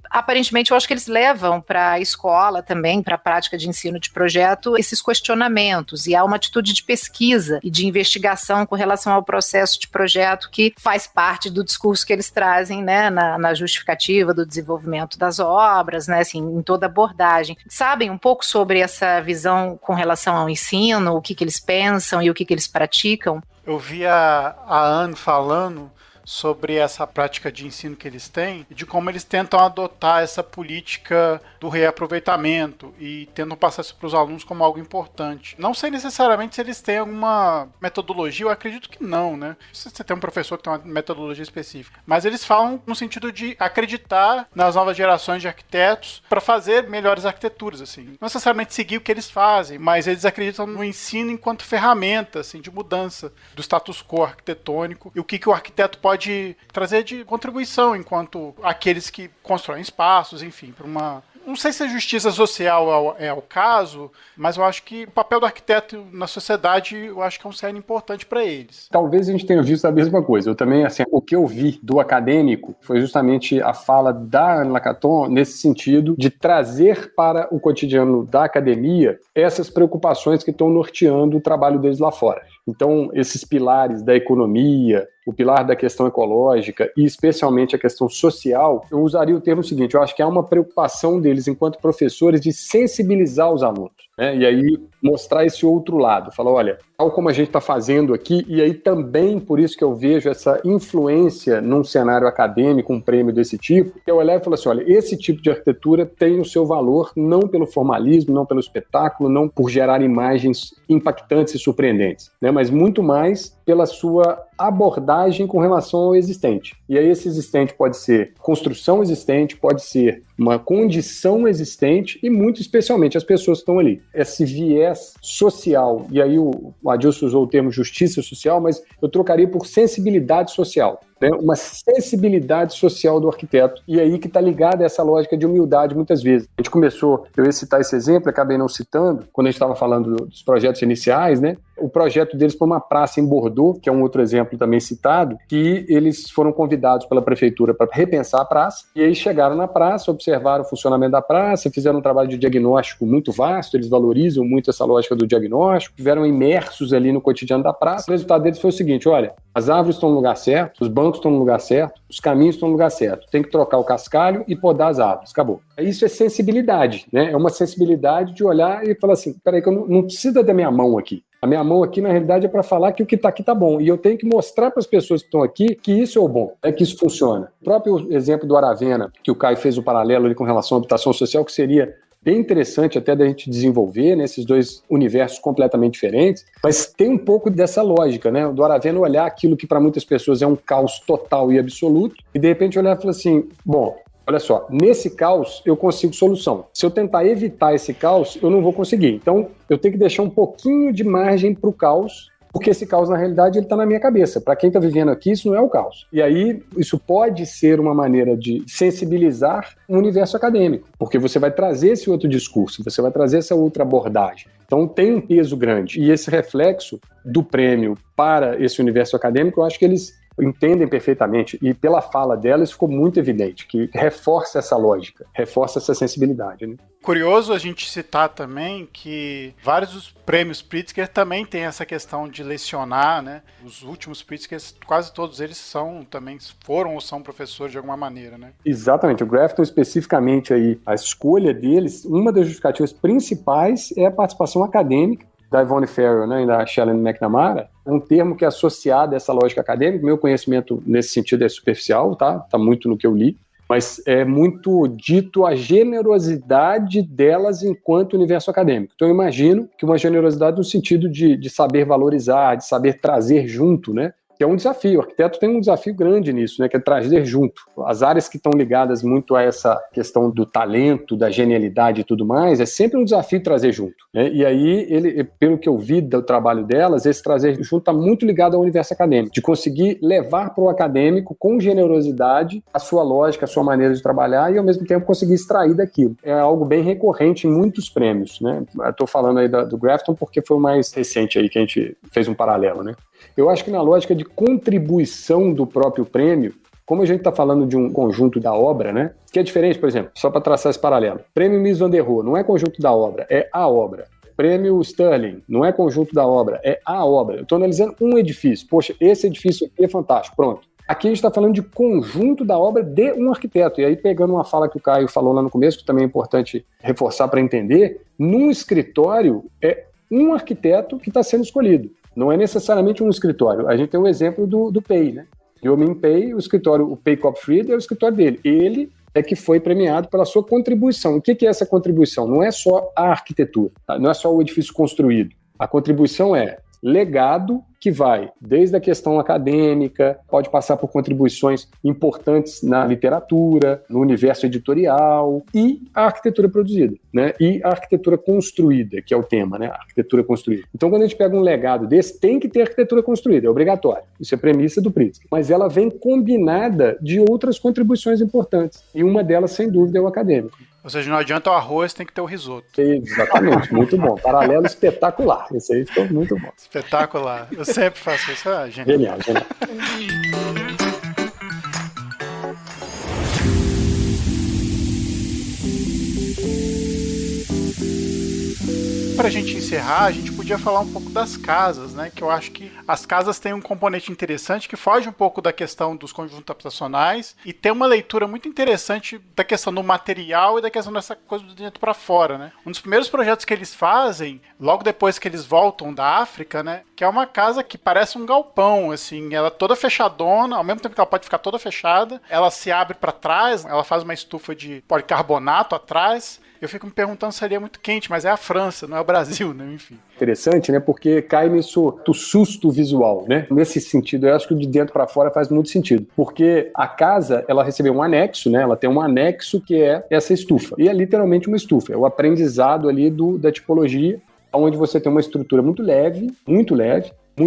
S4: aparentemente eu acho que eles levam para a escola também, para a prática de ensino de projeto, esses questionamentos, e há uma atitude de pesquisa e de investigação com relação ao processo de projeto que faz parte do discurso que eles trazem, né, na justificativa do desenvolvimento das obras, né, assim, em toda abordagem. Sabem um pouco sobre essa visão com relação ao ensino, o que eles pensam e o que eles praticam?
S1: Eu vi a Anne falando sobre essa prática de ensino que eles têm e de como eles tentam adotar essa política do reaproveitamento e tentam passar isso para os alunos como algo importante. Não sei necessariamente se eles têm alguma metodologia, eu acredito que não, né? Se você tem um professor que tem uma metodologia específica. Mas eles falam no sentido de acreditar nas novas gerações de arquitetos para fazer melhores arquiteturas, assim. Não necessariamente seguir o que eles fazem, mas eles acreditam no ensino enquanto ferramenta, assim, de mudança do status quo arquitetônico e o que o arquiteto pode trazer de contribuição enquanto aqueles que constroem espaços, enfim, para uma... Não sei se a justiça social é o caso, mas eu acho que o papel do arquiteto na sociedade, eu acho que é um cerne importante para eles.
S2: Talvez a gente tenha visto a mesma coisa. Eu também, assim, o que eu vi do acadêmico foi justamente a fala da Anne Lacaton nesse sentido de trazer para o cotidiano da academia essas preocupações que estão norteando o trabalho deles lá fora. Então, esses pilares da economia, o pilar da questão ecológica e especialmente a questão social, eu usaria o termo seguinte, eu acho que há uma preocupação deles enquanto professores de sensibilizar os alunos, né? E aí mostrar esse outro lado, falar, olha, tal como a gente está fazendo aqui, e aí também por isso que eu vejo essa influência num cenário acadêmico, um prêmio desse tipo, que eu olhar e falar assim, olha, esse tipo de arquitetura tem o seu valor não pelo formalismo, não pelo espetáculo, não por gerar imagens impactantes e surpreendentes, né? Mas muito mais pela sua abordagem com relação ao existente. E aí esse existente pode ser construção existente, pode ser uma condição existente e muito especialmente as pessoas que estão ali. Esse viés social, e aí o Adilson usou o termo justiça social, mas eu trocaria por sensibilidade social, né? Uma sensibilidade social do arquiteto, e aí que está ligada a essa lógica de humildade muitas vezes. A gente começou, eu ia citar esse exemplo, acabei não citando, quando a gente estava falando dos projetos iniciais, né? O projeto deles foi uma praça em Bordeaux, que é um outro exemplo também citado, que eles foram convidados pela prefeitura para repensar a praça, e aí chegaram na praça, observaram o funcionamento da praça, fizeram um trabalho de diagnóstico muito vasto, eles valorizam muito essa lógica do diagnóstico, estiveram imersos ali no cotidiano da praça. O resultado deles foi o seguinte, olha, as árvores estão no lugar certo, os bancos estão no lugar certo, os caminhos estão no lugar certo, tem que trocar o cascalho e podar as árvores, acabou. Isso é sensibilidade, né? É uma sensibilidade de olhar e falar assim, peraí que eu não precisa da minha mão aqui. A minha mão aqui, na realidade, é para falar que o que está aqui está bom. E eu tenho que mostrar para as pessoas que estão aqui que isso é o bom, que isso funciona. O próprio exemplo do Aravena, que o Caio fez o paralelo ali com relação à habitação social, que seria bem interessante até da gente desenvolver, né, esses dois universos completamente diferentes, mas tem um pouco dessa lógica, né, do Aravena olhar aquilo que para muitas pessoas é um caos total e absoluto, e de repente olhar e falar assim, bom, olha só, nesse caos eu consigo solução. Se eu tentar evitar esse caos, eu não vou conseguir. Então, eu tenho que deixar um pouquinho de margem para o caos, porque esse caos, na realidade, ele está na minha cabeça. Para quem está vivendo aqui, isso não é o caos. E aí, isso pode ser uma maneira de sensibilizar o universo acadêmico, porque você vai trazer esse outro discurso, você vai trazer essa outra abordagem. Então, tem um peso grande. E esse reflexo do prêmio para esse universo acadêmico, eu acho que eles entendem perfeitamente, e pela fala delas ficou muito evidente, que reforça essa lógica, reforça essa sensibilidade, né?
S1: Curioso a gente citar também que vários dos prêmios Pritzker também tem essa questão de lecionar, né? Os últimos Pritzkers, quase todos eles foram ou são professores de alguma maneira, né?
S2: Exatamente, o Grafton especificamente aí, a escolha deles, uma das justificativas principais é a participação acadêmica da Yvonne Farrell, né, e da Shelley McNamara, é um termo que é associado a essa lógica acadêmica. Meu conhecimento nesse sentido é superficial, tá muito no que eu li, mas é muito dito a generosidade delas enquanto universo acadêmico. Então eu imagino que uma generosidade no sentido de saber valorizar, de saber trazer junto, né, que é um desafio. O arquiteto tem um desafio grande nisso, né, que é trazer junto. As áreas que estão ligadas muito a essa questão do talento, da genialidade e tudo mais, é sempre um desafio trazer junto, né? E aí, ele, pelo que eu vi do trabalho delas, esse trazer junto está muito ligado ao universo acadêmico, de conseguir levar para o acadêmico com generosidade a sua lógica, a sua maneira de trabalhar e, ao mesmo tempo, conseguir extrair daquilo. É algo bem recorrente em muitos prêmios, né? Estou falando aí do Grafton porque foi o mais recente aí que a gente fez um paralelo, né? Eu acho que na lógica de contribuição do próprio prêmio, como a gente está falando de um conjunto da obra, né? Que é diferente, por exemplo, só para traçar esse paralelo. Prêmio Mies van der Rohe não é conjunto da obra, é a obra. Prêmio Sterling não é conjunto da obra, é a obra. Eu estou analisando um edifício. Poxa, esse edifício aqui é fantástico, pronto. Aqui a gente está falando de conjunto da obra de um arquiteto. E aí, pegando uma fala que o Caio falou lá no começo, que também é importante reforçar para entender, num escritório é um arquiteto que está sendo escolhido. Não é necessariamente um escritório. A gente tem um exemplo do Pei, né? Yomin Pei, o escritório, o Pei Copfried é o escritório dele. Ele é que foi premiado pela sua contribuição. O que é essa contribuição? Não é só a arquitetura, tá? Não é só o edifício construído. A contribuição é legado que vai desde a questão acadêmica, pode passar por contribuições importantes na literatura, no universo editorial e a arquitetura produzida, né? E a arquitetura construída, que é o tema, né? A arquitetura construída. Então, quando a gente pega um legado desse, tem que ter arquitetura construída, é obrigatório. Isso é premissa do Pritzker. Mas ela vem combinada de outras contribuições importantes. E uma delas, sem dúvida, é o acadêmico.
S1: Ou seja, não adianta o arroz, tem que ter o risoto.
S2: Exatamente, muito bom. Paralelo espetacular. Esse aí ficou muito bom.
S1: Espetacular. Eu sempre faço isso. Ah,
S2: genial, genial.
S1: Pra gente encerrar, a gente podia falar um pouco das casas, né? Que eu acho que as casas têm um componente interessante que foge um pouco da questão dos conjuntos habitacionais e tem uma leitura muito interessante da questão do material e da questão dessa coisa do dentro para fora, né? Um dos primeiros projetos que eles fazem, logo depois que eles voltam da África, né? Que é uma casa que parece um galpão, assim, ela toda fechadona, ao mesmo tempo que ela pode ficar toda fechada, ela se abre para trás, ela faz uma estufa de policarbonato atrás. Eu fico me perguntando se seria muito quente, mas é a França, não é o Brasil, né? Enfim.
S2: Interessante, né? Porque cai nisso do susto visual, né? Nesse sentido, eu acho que o de dentro para fora faz muito sentido. Porque a casa, ela recebeu um anexo, né? Ela tem um anexo que é essa estufa. E é literalmente uma estufa. É o aprendizado ali da tipologia, onde você tem uma estrutura muito leve, muito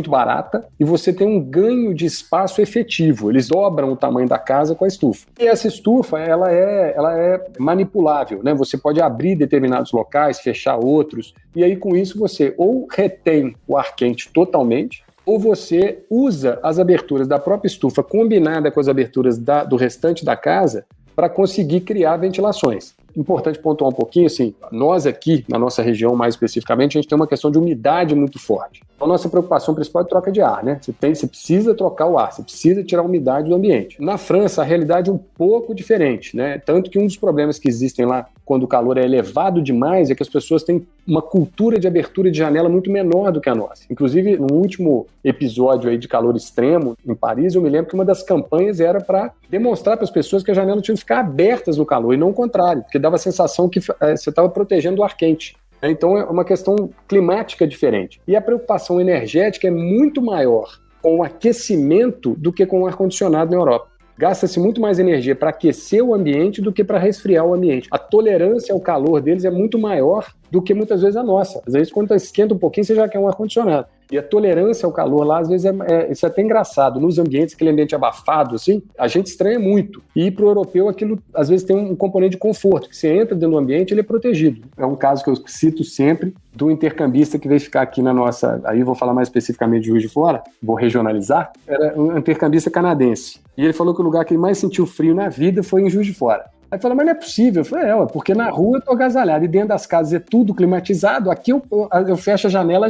S2: barata, e você tem um ganho de espaço efetivo. Eles dobram o tamanho da casa com a estufa. E essa estufa, ela é manipulável, né? Você pode abrir determinados locais, fechar outros, e aí com isso você ou retém o ar quente totalmente, ou você usa as aberturas da própria estufa combinada com as aberturas do restante da casa para conseguir criar ventilações. Importante pontuar um pouquinho, assim, nós aqui, na nossa região mais especificamente, a gente tem uma questão de umidade muito forte. Então, a nossa preocupação principal é a troca de ar, né? Você precisa trocar o ar, você precisa tirar a umidade do ambiente. Na França, a realidade é um pouco diferente, né? Tanto que um dos problemas que existem lá, quando o calor é elevado demais, é que as pessoas têm uma cultura de abertura de janela muito menor do que a nossa. Inclusive, no último episódio aí de calor extremo em Paris, eu me lembro que uma das campanhas era para demonstrar para as pessoas que as janelas tinham que ficar abertas no calor, e não o contrário, porque dava a sensação que você estava protegendo o ar quente. Então é uma questão climática diferente. E a preocupação energética é muito maior com o aquecimento do que com o ar-condicionado na Europa. Gasta-se muito mais energia para aquecer o ambiente do que para resfriar o ambiente. A tolerância ao calor deles é muito maior do que muitas vezes a nossa. Às vezes, quando esquenta um pouquinho, você já quer um ar-condicionado. E a tolerância ao calor lá, às vezes, isso é até engraçado. Nos ambientes, aquele ambiente abafado, assim, a gente estranha muito. E para o europeu, aquilo, às vezes, tem um componente de conforto, que você entra dentro do ambiente, ele é protegido. É um caso que eu cito sempre do intercambista que veio ficar aqui na nossa... Aí vou falar mais especificamente de Juiz de Fora, vou regionalizar. Era um intercambista canadense. E ele falou que o lugar que ele mais sentiu frio na vida foi em Juiz de Fora. Aí eu falei, mas não é possível. Eu falei, porque na rua eu tô agasalhado e dentro das casas é tudo climatizado, aqui eu fecho a janela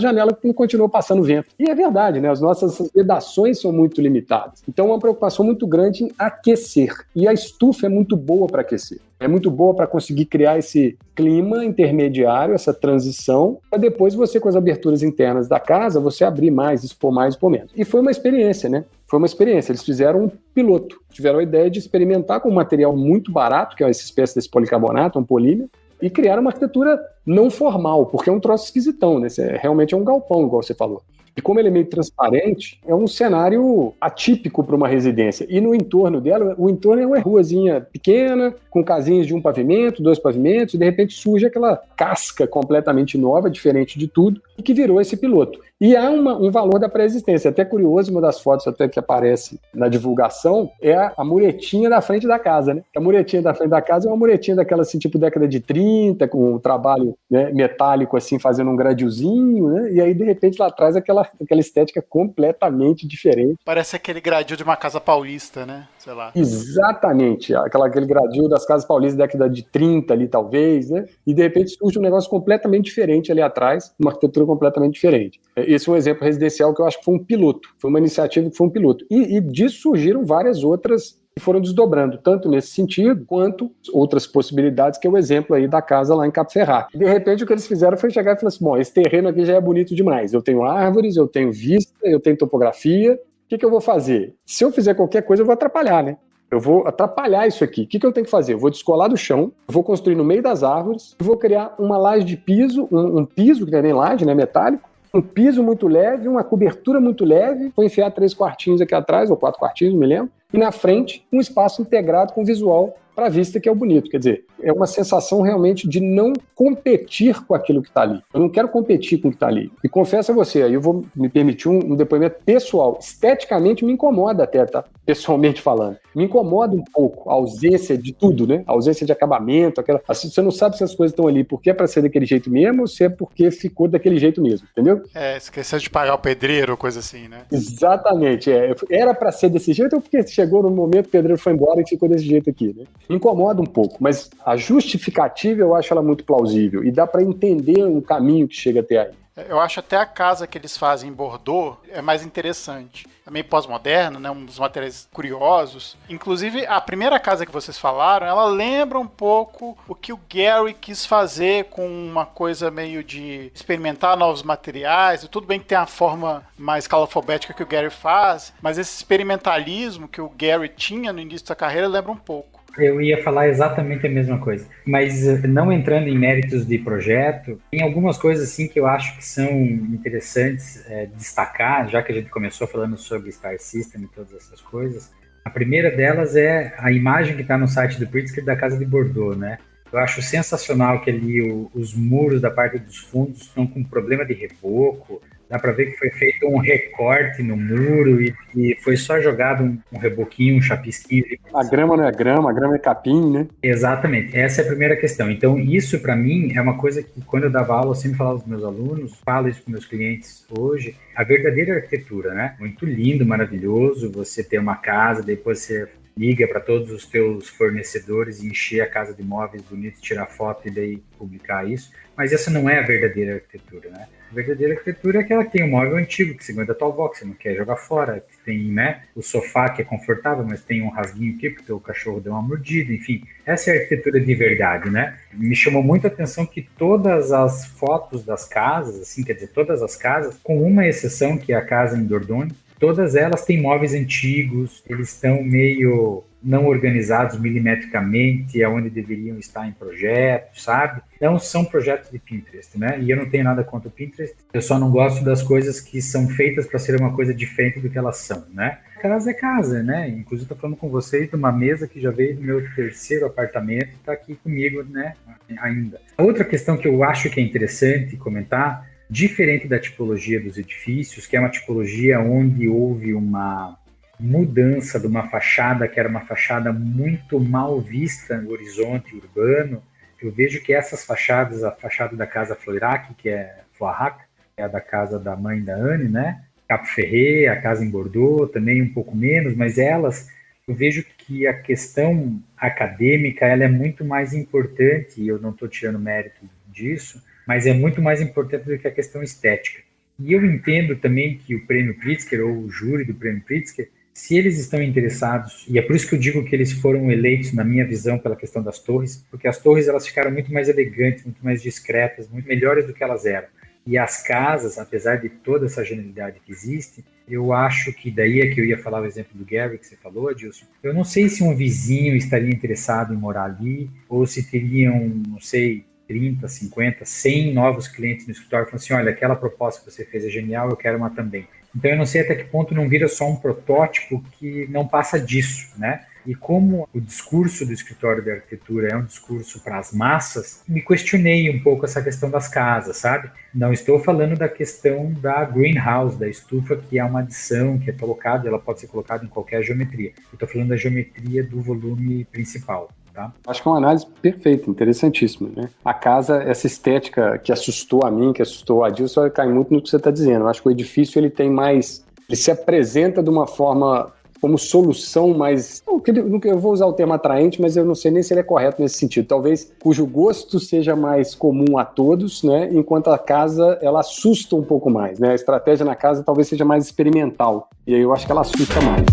S2: continua passando vento. E é verdade, né? As nossas vedações são muito limitadas. Então é uma preocupação muito grande em aquecer. E a estufa é muito boa para aquecer. É muito boa para conseguir criar esse clima intermediário, essa transição, para depois você, com as aberturas internas da casa, você abrir mais, expor menos. E foi uma experiência, né? Foi uma experiência. Eles fizeram um piloto, tiveram a ideia de experimentar com um material muito barato, que é essa espécie desse policarbonato, um polímero, e criaram uma arquitetura não formal, porque é um troço esquisitão, né? Realmente é um galpão, igual você falou. E como ele é meio transparente, é um cenário atípico para uma residência. E no entorno dela, o entorno é uma ruazinha pequena, com casinhas de um pavimento, 2 pavimentos, e de repente surge aquela casca completamente nova, diferente de tudo, e que virou esse piloto. E há um valor da pré-existência. Até curioso, uma das fotos até que aparece na divulgação é a muretinha da frente da casa, né? A muretinha da frente da casa é uma muretinha daquela, assim, tipo década de 30, com um trabalho, né, metálico, assim, fazendo um gradilzinho, né? E aí, de repente, lá atrás, aquela estética completamente diferente.
S1: Parece aquele gradil de uma casa paulista, né? Sei lá.
S2: Exatamente. Aquele gradil das casas paulistas da década de 30 ali, talvez, né? E, de repente, surge um negócio completamente diferente ali atrás, uma arquitetura completamente diferente. Esse é um exemplo residencial que eu acho que foi um piloto, foi uma iniciativa que foi um piloto. E disso surgiram várias outras que foram desdobrando, tanto nesse sentido, quanto outras possibilidades, que é o exemplo aí da casa lá em Cabo Ferrado. De repente, o que eles fizeram foi chegar e falar assim, bom, esse terreno aqui já é bonito demais, eu tenho árvores, eu tenho vista, eu tenho topografia, o que eu vou fazer? Se eu fizer qualquer coisa, eu vou atrapalhar, né? Eu vou atrapalhar isso aqui. O que eu tenho que fazer? Eu vou descolar do chão, vou construir no meio das árvores, vou criar uma laje de piso, um piso, que não é nem laje, né, metálico, um piso muito leve, uma cobertura muito leve, vou enfiar 3 quartinhos aqui atrás, ou 4 quartinhos, não me lembro, e na frente um espaço integrado com visual para a vista, que é o bonito. Quer dizer, é uma sensação realmente de não competir com aquilo que está ali. Eu não quero competir com o que está ali. E confesso a você, aí eu vou me permitir um depoimento pessoal. Esteticamente me incomoda até, tá? Pessoalmente falando. Me incomoda um pouco a ausência de tudo, né? A ausência de acabamento, aquela... Assim, você não sabe se as coisas estão ali porque é para ser daquele jeito mesmo ou se é porque ficou daquele jeito mesmo, entendeu?
S1: Esqueceu de pagar o pedreiro ou coisa assim, né?
S2: Exatamente, Era para ser desse jeito ou porque chegou no momento o pedreiro foi embora e ficou desse jeito aqui, né? Me incomoda um pouco, mas a justificativa eu acho ela muito plausível e dá para entender o caminho que chega até aí.
S1: Eu acho até a casa que eles fazem em Bordeaux é mais interessante. É meio pós-moderno, né? Um dos materiais curiosos. Inclusive, a primeira casa que vocês falaram, ela lembra um pouco o que o Gehry quis fazer com uma coisa meio de experimentar novos materiais. E tudo bem que tem a forma mais calafobética que o Gehry faz, mas esse experimentalismo que o Gehry tinha no início da carreira lembra um pouco.
S3: Eu ia falar exatamente a mesma coisa, mas não entrando em méritos de projeto, tem algumas coisas assim que eu acho que são interessantes destacar, já que a gente começou falando sobre Star System e todas essas coisas. A primeira delas é a imagem que está no site do Pritzker da Casa de Bordeaux, né? Eu acho sensacional que ali os muros da parte dos fundos estão com problema de reboco. Dá para ver que foi feito um recorte no muro e foi só jogado um reboquinho, um chapisquinho.
S2: A grama não é grama, a grama é capim, né?
S3: Exatamente, essa é a primeira questão. Então, isso para mim é uma coisa que quando eu dava aula, eu sempre falava aos meus alunos, falo isso com meus clientes hoje, a verdadeira arquitetura, né? Muito lindo, maravilhoso, você ter uma casa, depois você liga para todos os teus fornecedores e encher a casa de móveis bonitos, tirar foto e daí publicar isso. Mas essa não é a verdadeira arquitetura, né? A verdadeira arquitetura é aquela que tem um móvel antigo, que você aguenta a tua avó, que você não quer jogar fora, que tem, né, o sofá que é confortável, mas tem um rasguinho aqui porque o cachorro deu uma mordida, enfim. Essa é a arquitetura de verdade, né? Me chamou muito a atenção que todas as fotos das casas, assim, quer dizer, todas as casas, com uma exceção, que é a casa em Dordogne, todas elas têm móveis antigos, eles estão meio não organizados milimetricamente, aonde deveriam estar em projetos, sabe? Não são projetos de Pinterest, né? E eu não tenho nada contra o Pinterest, eu só não gosto das coisas que são feitas para ser uma coisa diferente do que elas são, né? Casa é casa, né? Inclusive, estou falando com vocês de uma mesa que já veio do meu 3º apartamento e está aqui comigo, né? Ainda. A outra questão que eu acho que é interessante comentar, diferente da tipologia dos edifícios, que é uma tipologia onde houve uma mudança de uma fachada que era uma fachada muito mal vista no horizonte urbano, eu vejo que essas fachadas, a fachada da Casa Floirac, que é Floirac, que é a da casa da mãe da Anne, né? Cap Ferret, a casa em Bordeaux, também um pouco menos, mas elas, eu vejo que a questão acadêmica ela é muito mais importante, e eu não estou tirando mérito disso, mas é muito mais importante do que a questão estética. E eu entendo também que o Prêmio Pritzker, ou o júri do Prêmio Pritzker, se eles estão interessados, e é por isso que eu digo que eles foram eleitos, na minha visão, pela questão das torres, porque as torres elas ficaram muito mais elegantes, muito mais discretas, muito melhores do que elas eram. E as casas, apesar de toda essa genialidade que existe, eu acho que daí é que eu ia falar o exemplo do Gehry que você falou, Adilson. Eu não sei se um vizinho estaria interessado em morar ali, ou se teriam, não sei, 30, 50, 100 novos clientes no escritório falando assim, olha, aquela proposta que você fez é genial, eu quero uma também. Então eu não sei até que ponto não vira só um protótipo que não passa disso, né? E como o discurso do escritório de arquitetura é um discurso para as massas, me questionei um pouco essa questão das casas, sabe? Não estou falando da questão da greenhouse, da estufa, que é uma adição, que é colocada, ela pode ser colocada em qualquer geometria. Eu estou falando da geometria do volume principal. Tá?
S2: Acho que é uma análise perfeita, interessantíssima, né? A casa, essa estética que assustou a mim, que assustou a Adilson, cai muito no que você está dizendo. Eu acho que o edifício ele tem mais, ele se apresenta de uma forma como solução mais, eu vou usar o termo atraente, mas eu não sei nem se ele é correto nesse sentido, talvez cujo gosto seja mais comum a todos, né? Enquanto a casa, ela assusta um pouco mais, né? A estratégia na casa talvez seja mais experimental, e aí eu acho que ela assusta mais.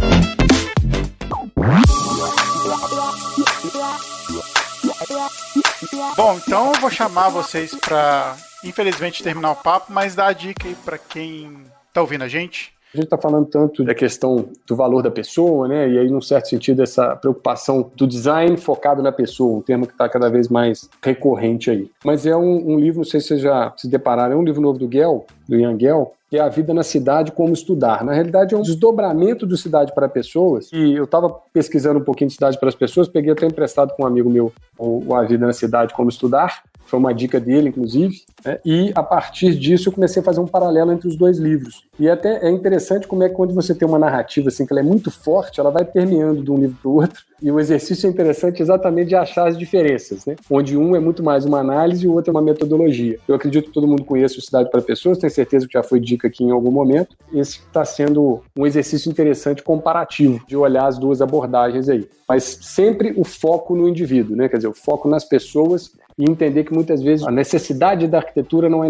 S1: Bom, então eu vou chamar vocês para, infelizmente, terminar o papo, mas dar a dica aí para quem tá ouvindo a gente.
S2: A gente está falando tanto da questão do valor da pessoa, né? E aí, num certo sentido, essa preocupação do design focado na pessoa, um termo que está cada vez mais recorrente aí. Mas é um livro, não sei se vocês já se depararam, é um livro novo do Ian Gehl, que é A Vida na Cidade, Como Estudar. Na realidade, é um desdobramento do Cidade para Pessoas, e eu estava pesquisando um pouquinho de Cidade para as Pessoas, peguei até emprestado com um amigo meu o A Vida na Cidade, Como Estudar, foi uma dica dele, inclusive, né? E a partir disso eu comecei a fazer um paralelo entre os dois livros. E até é interessante como é que quando você tem uma narrativa assim, que ela é muito forte, ela vai permeando de um livro para o outro, e o exercício é interessante exatamente de achar as diferenças, né? Onde um é muito mais uma análise e o outro é uma metodologia. Eu acredito que todo mundo conhece o Cidade para Pessoas, tenho certeza que já foi dica aqui em algum momento. Esse está sendo um exercício interessante comparativo, de olhar as duas abordagens aí. Mas sempre o foco no indivíduo, né? Quer dizer, o foco nas pessoas e entender que muitas vezes a necessidade da arquitetura não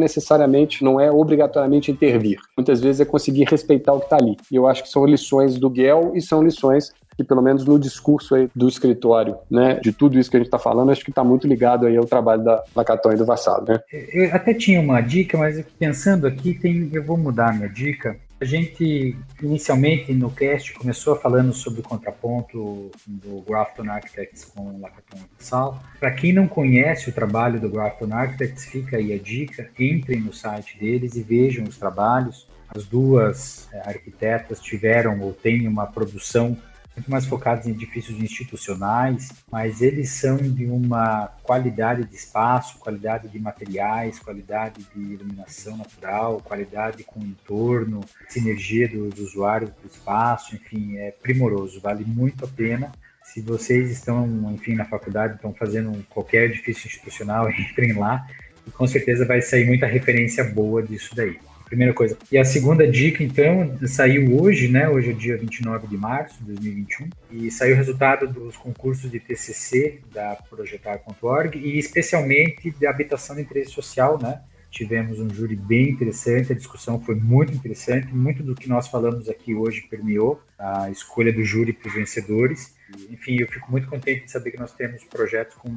S2: é obrigatoriamente intervir. Muitas vezes é conseguir respeitar o que está ali. E eu acho que são lições do Gehl e são lições que, pelo menos no discurso aí do escritório, né, de tudo isso que a gente está falando, acho que está muito ligado aí ao trabalho da Lacaton e do Vassalo, né?
S3: Eu até tinha uma dica, mas pensando aqui, eu vou mudar a minha dica. A gente, inicialmente, no cast, começou falando sobre o contraponto do Grafton Architects com Lacaton e Vassalo. Para quem não conhece o trabalho do Grafton Architects, fica aí a dica, entrem no site deles e vejam os trabalhos. As duas arquitetas tiveram ou têm uma produção muito mais focados em edifícios institucionais, mas eles são de uma qualidade de espaço, qualidade de materiais, qualidade de iluminação natural, qualidade com o entorno, sinergia dos usuários do espaço, enfim, é primoroso, vale muito a pena. Se vocês estão, enfim, na faculdade, estão fazendo qualquer edifício institucional, entrem lá e com certeza vai sair muita referência boa disso daí. Primeira coisa. E a segunda dica, então, saiu hoje, né? Hoje é dia 29 de março de 2021, e saiu o resultado dos concursos de TCC da Projetar.org e especialmente da habitação de interesse social, né? Tivemos um júri bem interessante, a discussão foi muito interessante, muito do que nós falamos aqui hoje permeou a escolha do júri para os vencedores. Enfim, eu fico muito contente de saber que nós temos projetos com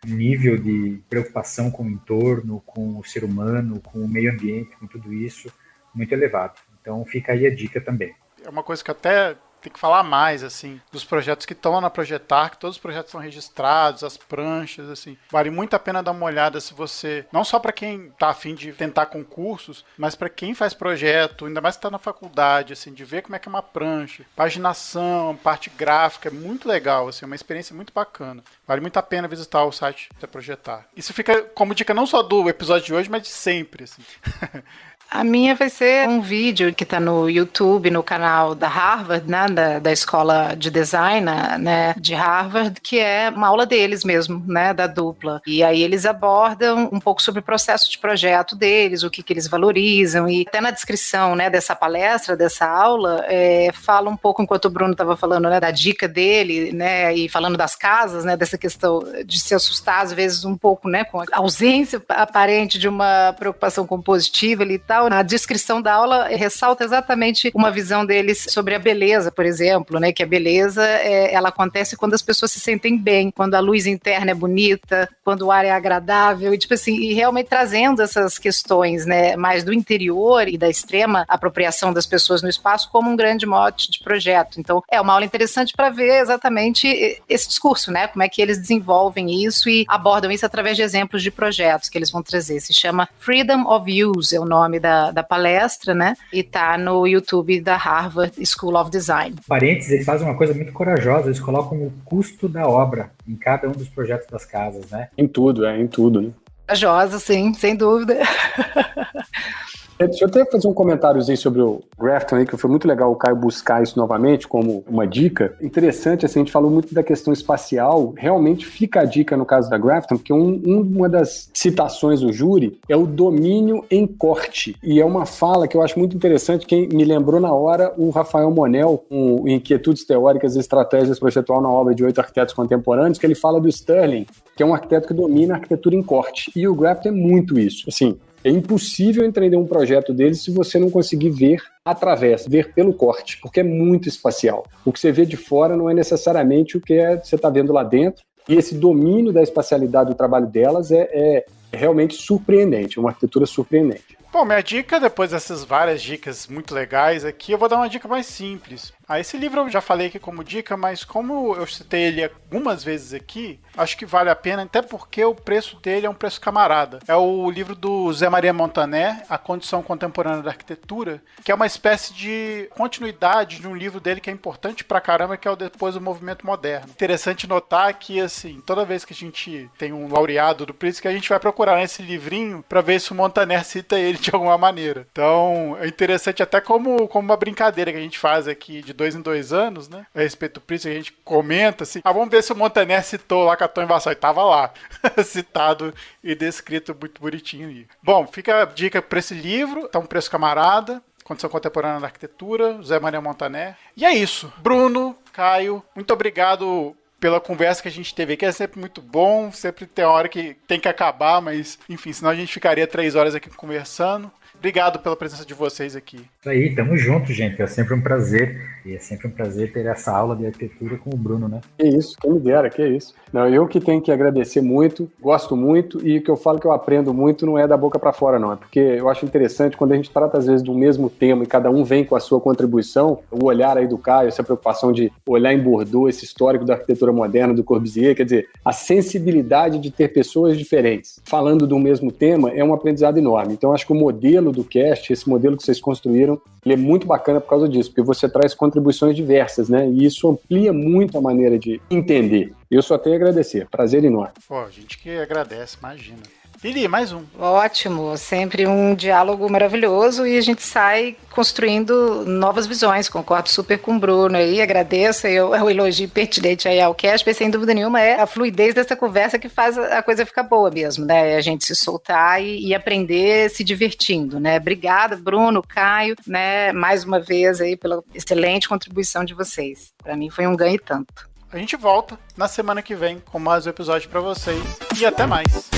S3: um nível de preocupação com o entorno, com o ser humano, com o meio ambiente, com tudo isso, muito elevado. Então fica aí a dica também.
S1: É uma coisa que até tem que falar mais, assim, dos projetos que estão lá na Projetar, que todos os projetos são registrados, as pranchas, assim. Vale muito a pena dar uma olhada se você, não só para quem está a fim de tentar concursos, mas para quem faz projeto, ainda mais que está na faculdade, assim, de ver como é que é uma prancha, paginação, parte gráfica, é muito legal, assim, é uma experiência muito bacana. Vale muito a pena visitar o site da Projetar. Isso fica como dica não só do episódio de hoje, mas de sempre, assim.
S4: A minha vai ser um vídeo que está no YouTube, no canal da Harvard, né, da escola de design, né, de Harvard, que é uma aula deles mesmo, né, da dupla. E aí eles abordam um pouco sobre o processo de projeto deles, o que eles valorizam, e até na descrição, né, dessa palestra, dessa aula, fala um pouco, enquanto o Bruno estava falando, né, da dica dele, né, e falando das casas, né, dessa questão de se assustar, às vezes, um pouco, né, com a ausência aparente de uma preocupação compositiva ali e tal. legal. Na descrição da aula, ressalta exatamente uma visão deles sobre a beleza, por exemplo, né? Que a beleza, ela acontece quando as pessoas se sentem bem, quando a luz interna é bonita, quando o ar é agradável, e tipo assim, e realmente trazendo essas questões, né, mais do interior e da extrema apropriação das pessoas no espaço como um grande mote de projeto. Então, é uma aula interessante para ver exatamente esse discurso, né? Como é que eles desenvolvem isso e abordam isso através de exemplos de projetos que eles vão trazer. Se chama Freedom of Use, é o nome da palestra, né? E tá no YouTube da Harvard School of Design.
S3: Parênteses, eles fazem uma coisa muito corajosa, eles colocam o custo da obra em cada um dos projetos das casas, né?
S2: Em tudo, né?
S4: Corajosa, sim, sem dúvida.
S2: Deixa eu até fazer um comentáriozinho sobre o Grafton aí, que foi muito legal o Caio buscar isso novamente como uma dica. Interessante, assim, a gente falou muito da questão espacial, realmente fica a dica no caso da Grafton, porque uma das citações do júri é o domínio em corte, e é uma fala que eu acho muito interessante, quem me lembrou na hora, o Rafael Monel, com Inquietudes Teóricas e Estratégias Projetual na obra de 8 arquitetos contemporâneos, que ele fala do Sterling, que é um arquiteto que domina a arquitetura em corte, e o Grafton é muito isso, assim. É impossível entender um projeto dele se você não conseguir ver ver pelo corte, porque é muito espacial. O que você vê de fora não é necessariamente o que você está vendo lá dentro, e esse domínio da espacialidade do trabalho delas é realmente surpreendente, uma arquitetura surpreendente.
S1: Bom, minha dica, depois dessas várias dicas muito legais aqui, eu vou dar uma dica mais simples. Esse livro eu já falei aqui como dica, mas como eu citei ele algumas vezes aqui, acho que vale a pena, até porque o preço dele é um preço camarada. É o livro do Zé Maria Montaner, A Condição Contemporânea da Arquitetura, que é uma espécie de continuidade de um livro dele que é importante pra caramba, que é o Depois do Movimento Moderno. Interessante notar que, assim, toda vez que a gente tem um laureado do Pritzker, a gente vai procurar nesse livrinho pra ver se o Montaner cita ele de alguma maneira. Então, é interessante até como uma brincadeira que a gente faz aqui de 2 em 2 anos, né? A respeito do Pritzker, a gente comenta assim, vamos ver se o Montaner citou lá Caton e Vassal. E tava lá, citado e descrito muito bonitinho aí. Bom, fica a dica para esse livro, tá um preço camarada, Condição Contemporânea da Arquitetura, Zé Maria Montaner. E é isso. Bruno, Caio, muito obrigado pela conversa que a gente teve aqui, é sempre muito bom, sempre tem hora que tem que acabar, mas enfim, senão a gente ficaria 3 horas aqui conversando. Obrigado pela presença de vocês aqui.
S3: Isso aí, tamo junto, gente. É sempre um prazer. E é sempre um prazer ter essa aula de arquitetura com o Bruno, né?
S2: Que isso, quem me dera, que isso. Não, eu que tenho que agradecer muito, gosto muito, e o que eu falo que eu aprendo muito não é da boca para fora, não. É porque eu acho interessante quando a gente trata, às vezes, do mesmo tema e cada um vem com a sua contribuição, o olhar aí do Caio, essa preocupação de olhar em Bordeaux, esse histórico da arquitetura moderna, do Corbusier, quer dizer, a sensibilidade de ter pessoas diferentes falando do mesmo tema é um aprendizado enorme. Então, acho que o modelo do cast, esse modelo que vocês construíram, ele é muito bacana por causa disso, porque você traz contribuições diversas, né? E isso amplia muito a maneira de entender. Eu só tenho a agradecer. Prazer enorme.
S1: Pô, a gente que agradece, imagina. Lili, mais um.
S4: Ótimo, sempre um diálogo maravilhoso e a gente sai construindo novas visões. Concordo super com o Bruno aí, agradeço o elogio pertinente aí ao cast, mas sem dúvida nenhuma é a fluidez dessa conversa que faz a coisa ficar boa mesmo, né? A gente se soltar e aprender se divertindo, né? Obrigada, Bruno, Caio, né? Mais uma vez aí pela excelente contribuição de vocês. Para mim foi um ganho e tanto.
S1: A gente volta na semana que vem com mais um episódio para vocês e até mais.